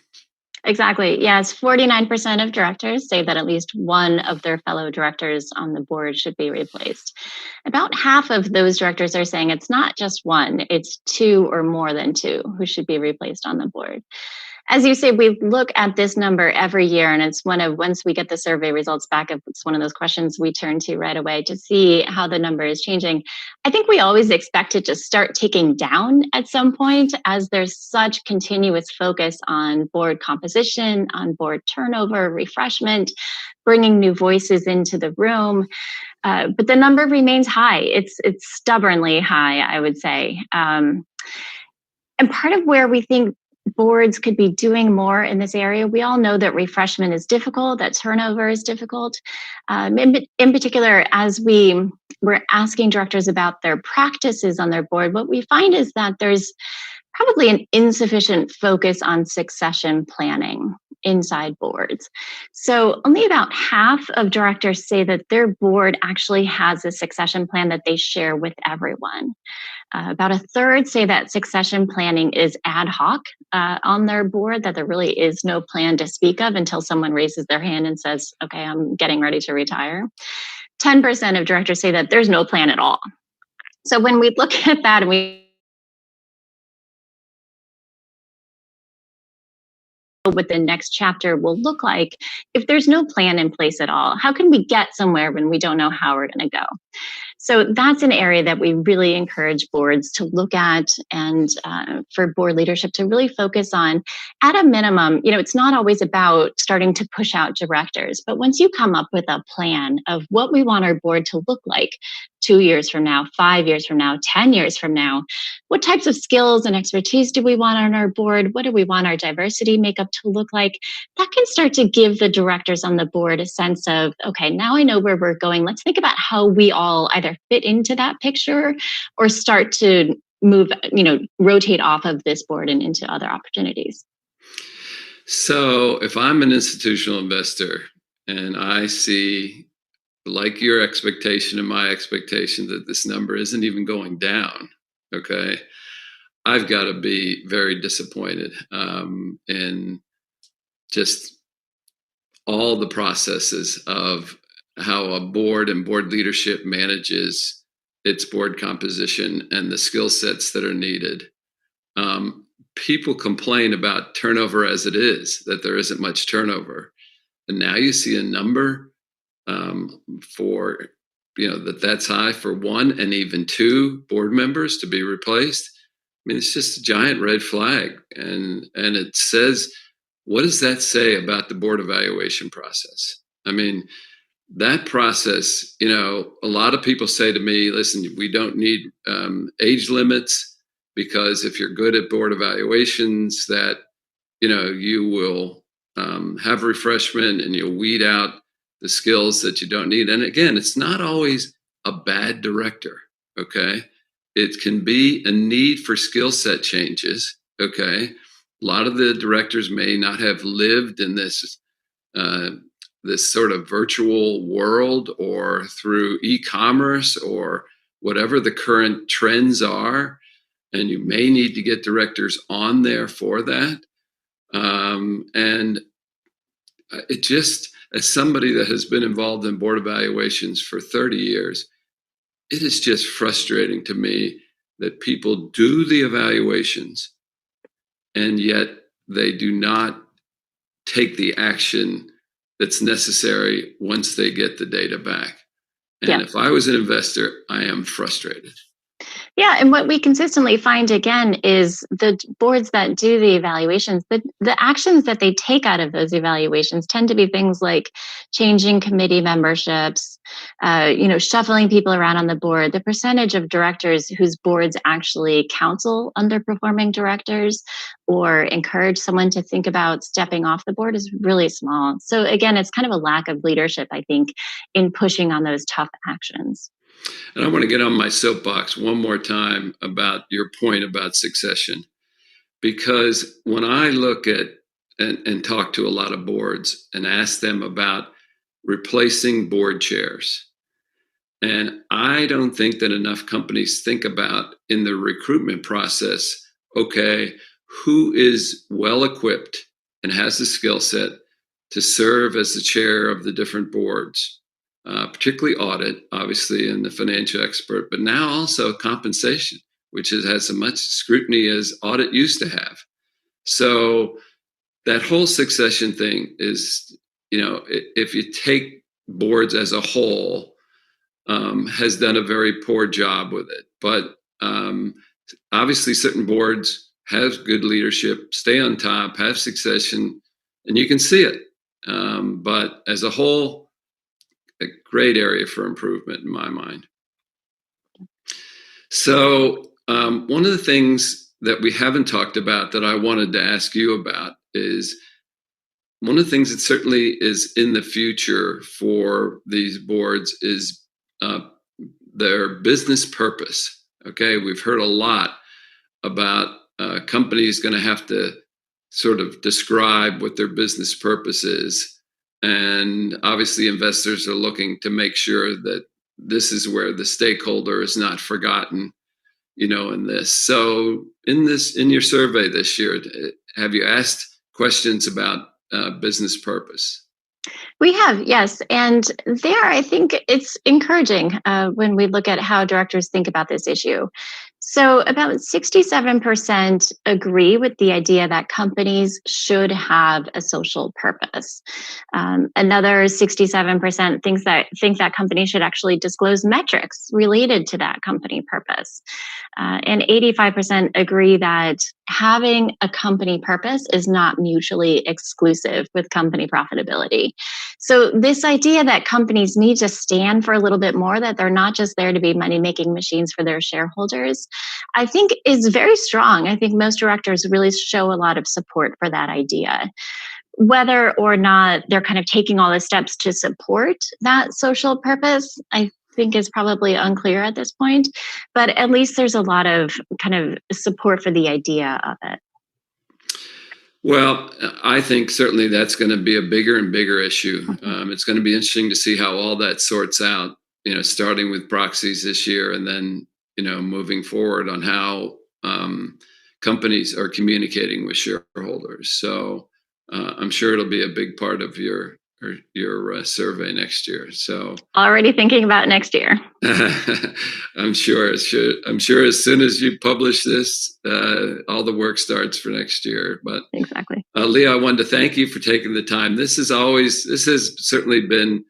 Exactly. Yes, 49% of directors say that at least one of their fellow directors on the board should be replaced. About half of those directors are saying it's not just one, it's two or more than two who should be replaced on the board. As you say, we look at this number every year, and it's once we get the survey results back, it's one of those questions we turn to right away to see how the number is changing. I think we always expect it to start ticking down at some point as there's such continuous focus on board composition, on board turnover, refreshment, bringing new voices into the room. But the number remains high. It's stubbornly high, I would say. And part of where we think boards could be doing more in this area. We all know that refreshment is difficult, that turnover is difficult. In particular, as we're asking directors about their practices on their board, what we find is that there's probably an insufficient focus on succession planning inside boards. So only about half of directors say that their board actually has a succession plan that they share with everyone. About a third say that succession planning is ad hoc on their board, that there really is no plan to speak of until someone raises their hand and says, okay, I'm getting ready to retire. 10% of directors say that there's no plan at all. So when we look at that and what the next chapter will look like, if there's no plan in place at all, how can we get somewhere when we don't know how we're going to go? So that's an area that we really encourage boards to look at, and for board leadership to really focus on. At a minimum, it's not always about starting to push out directors, but once you come up with a plan of what we want our board to look like 2 years from now, 5 years from now, 10 years from now, what types of skills and expertise do we want on our board? What do we want our diversity makeup to look like? That can start to give the directors on the board a sense of, okay, now I know where we're going. Let's think about how we all either fit into that picture or start to move, rotate off of this board and into other opportunities. So if I'm an institutional investor and I see, like your expectation and my expectation, that this number isn't even going down, okay, I've got to be very disappointed in just all the processes of how a board and board leadership manages its board composition and the skill sets that are needed. People complain about turnover as it is, that there isn't much turnover. And now you see a number for, that's high for one and even two board members to be replaced. I mean, it's just a giant red flag. And it says, what does that say about the board evaluation process? I mean, that process, a lot of people say to me, listen, we don't need age limits, because if you're good at board evaluations, that, you will have refreshment and you'll weed out the skills that you don't need. And again, it's not always a bad director, okay? It can be a need for skill set changes, okay? A lot of the directors may not have lived in this sort of virtual world or through e-commerce or whatever the current trends are. And you may need to get directors on there for that. And it just, as somebody that has been involved in board evaluations for 30 years, it is just frustrating to me that people do the evaluations and yet they do not take the action that's necessary once they get the data back. And if I was an investor, I am frustrated. Yeah, and what we consistently find again is the boards that do the evaluations, the actions that they take out of those evaluations tend to be things like changing committee memberships, shuffling people around on the board. The percentage of directors whose boards actually counsel underperforming directors or encourage someone to think about stepping off the board is really small. So again, it's kind of a lack of leadership, I think, in pushing on those tough actions. And I want to get on my soapbox one more time about your point about succession, because when I look at and talk to a lot of boards and ask them about replacing board chairs, and I don't think that enough companies think about in the recruitment process, okay, who is well equipped and has the skill set to serve as the chair of the different boards. Particularly audit, obviously, and the financial expert, but now also compensation, which has as much scrutiny as audit used to have. So that whole succession thing is, if you take boards as a whole, has done a very poor job with it. But obviously certain boards have good leadership, stay on top, have succession, and you can see it. But as a whole, a great area for improvement in my mind. So one of the things that we haven't talked about that I wanted to ask you about is one of the things that certainly is in the future for these boards is their business purpose. Okay, we've heard a lot about companies going to have to sort of describe what their business purpose is. And obviously investors are looking to make sure that this is where the stakeholder is not forgotten, in this. So in your survey this year, have you asked questions about business purpose? We have, yes. And there, I think it's encouraging when we look at how directors think about this issue. So about 67% agree with the idea that companies should have a social purpose. Another 67% think that companies should actually disclose metrics related to that company purpose. And 85% agree that having a company purpose is not mutually exclusive with company profitability. So this idea that companies need to stand for a little bit more, that they're not just there to be money-making machines for their shareholders, I think is very strong. I think most directors really show a lot of support for that idea. Whether or not they're kind of taking all the steps to support that social purpose, I think is probably unclear at this point, but at least there's a lot of kind of support for the idea of it. Well, I think certainly that's going to be a bigger and bigger issue. It's going to be interesting to see how all that sorts out, starting with proxies this year and then, moving forward on how companies are communicating with shareholders. So I'm sure it'll be a big part of your survey next year. So already thinking about next year. I'm sure as soon as you publish this, all the work starts for next year. But exactly, Leah, I wanted to thank you for taking the time. This has certainly been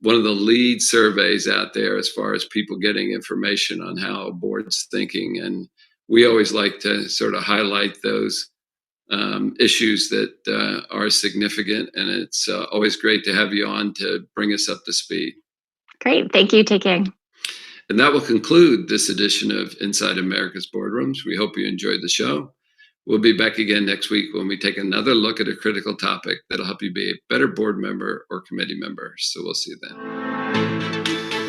one of the lead surveys out there as far as people getting information on how a board's thinking, and we always like to sort of highlight those issues that are significant, and it's always great to have you on to bring us up to speed. Great, thank you. Take care. And that will conclude this edition of Inside America's Boardrooms. We hope you enjoyed the show. We'll be back again next week when we take another look at a critical topic that'll help you be a better board member or committee member. So we'll see you then.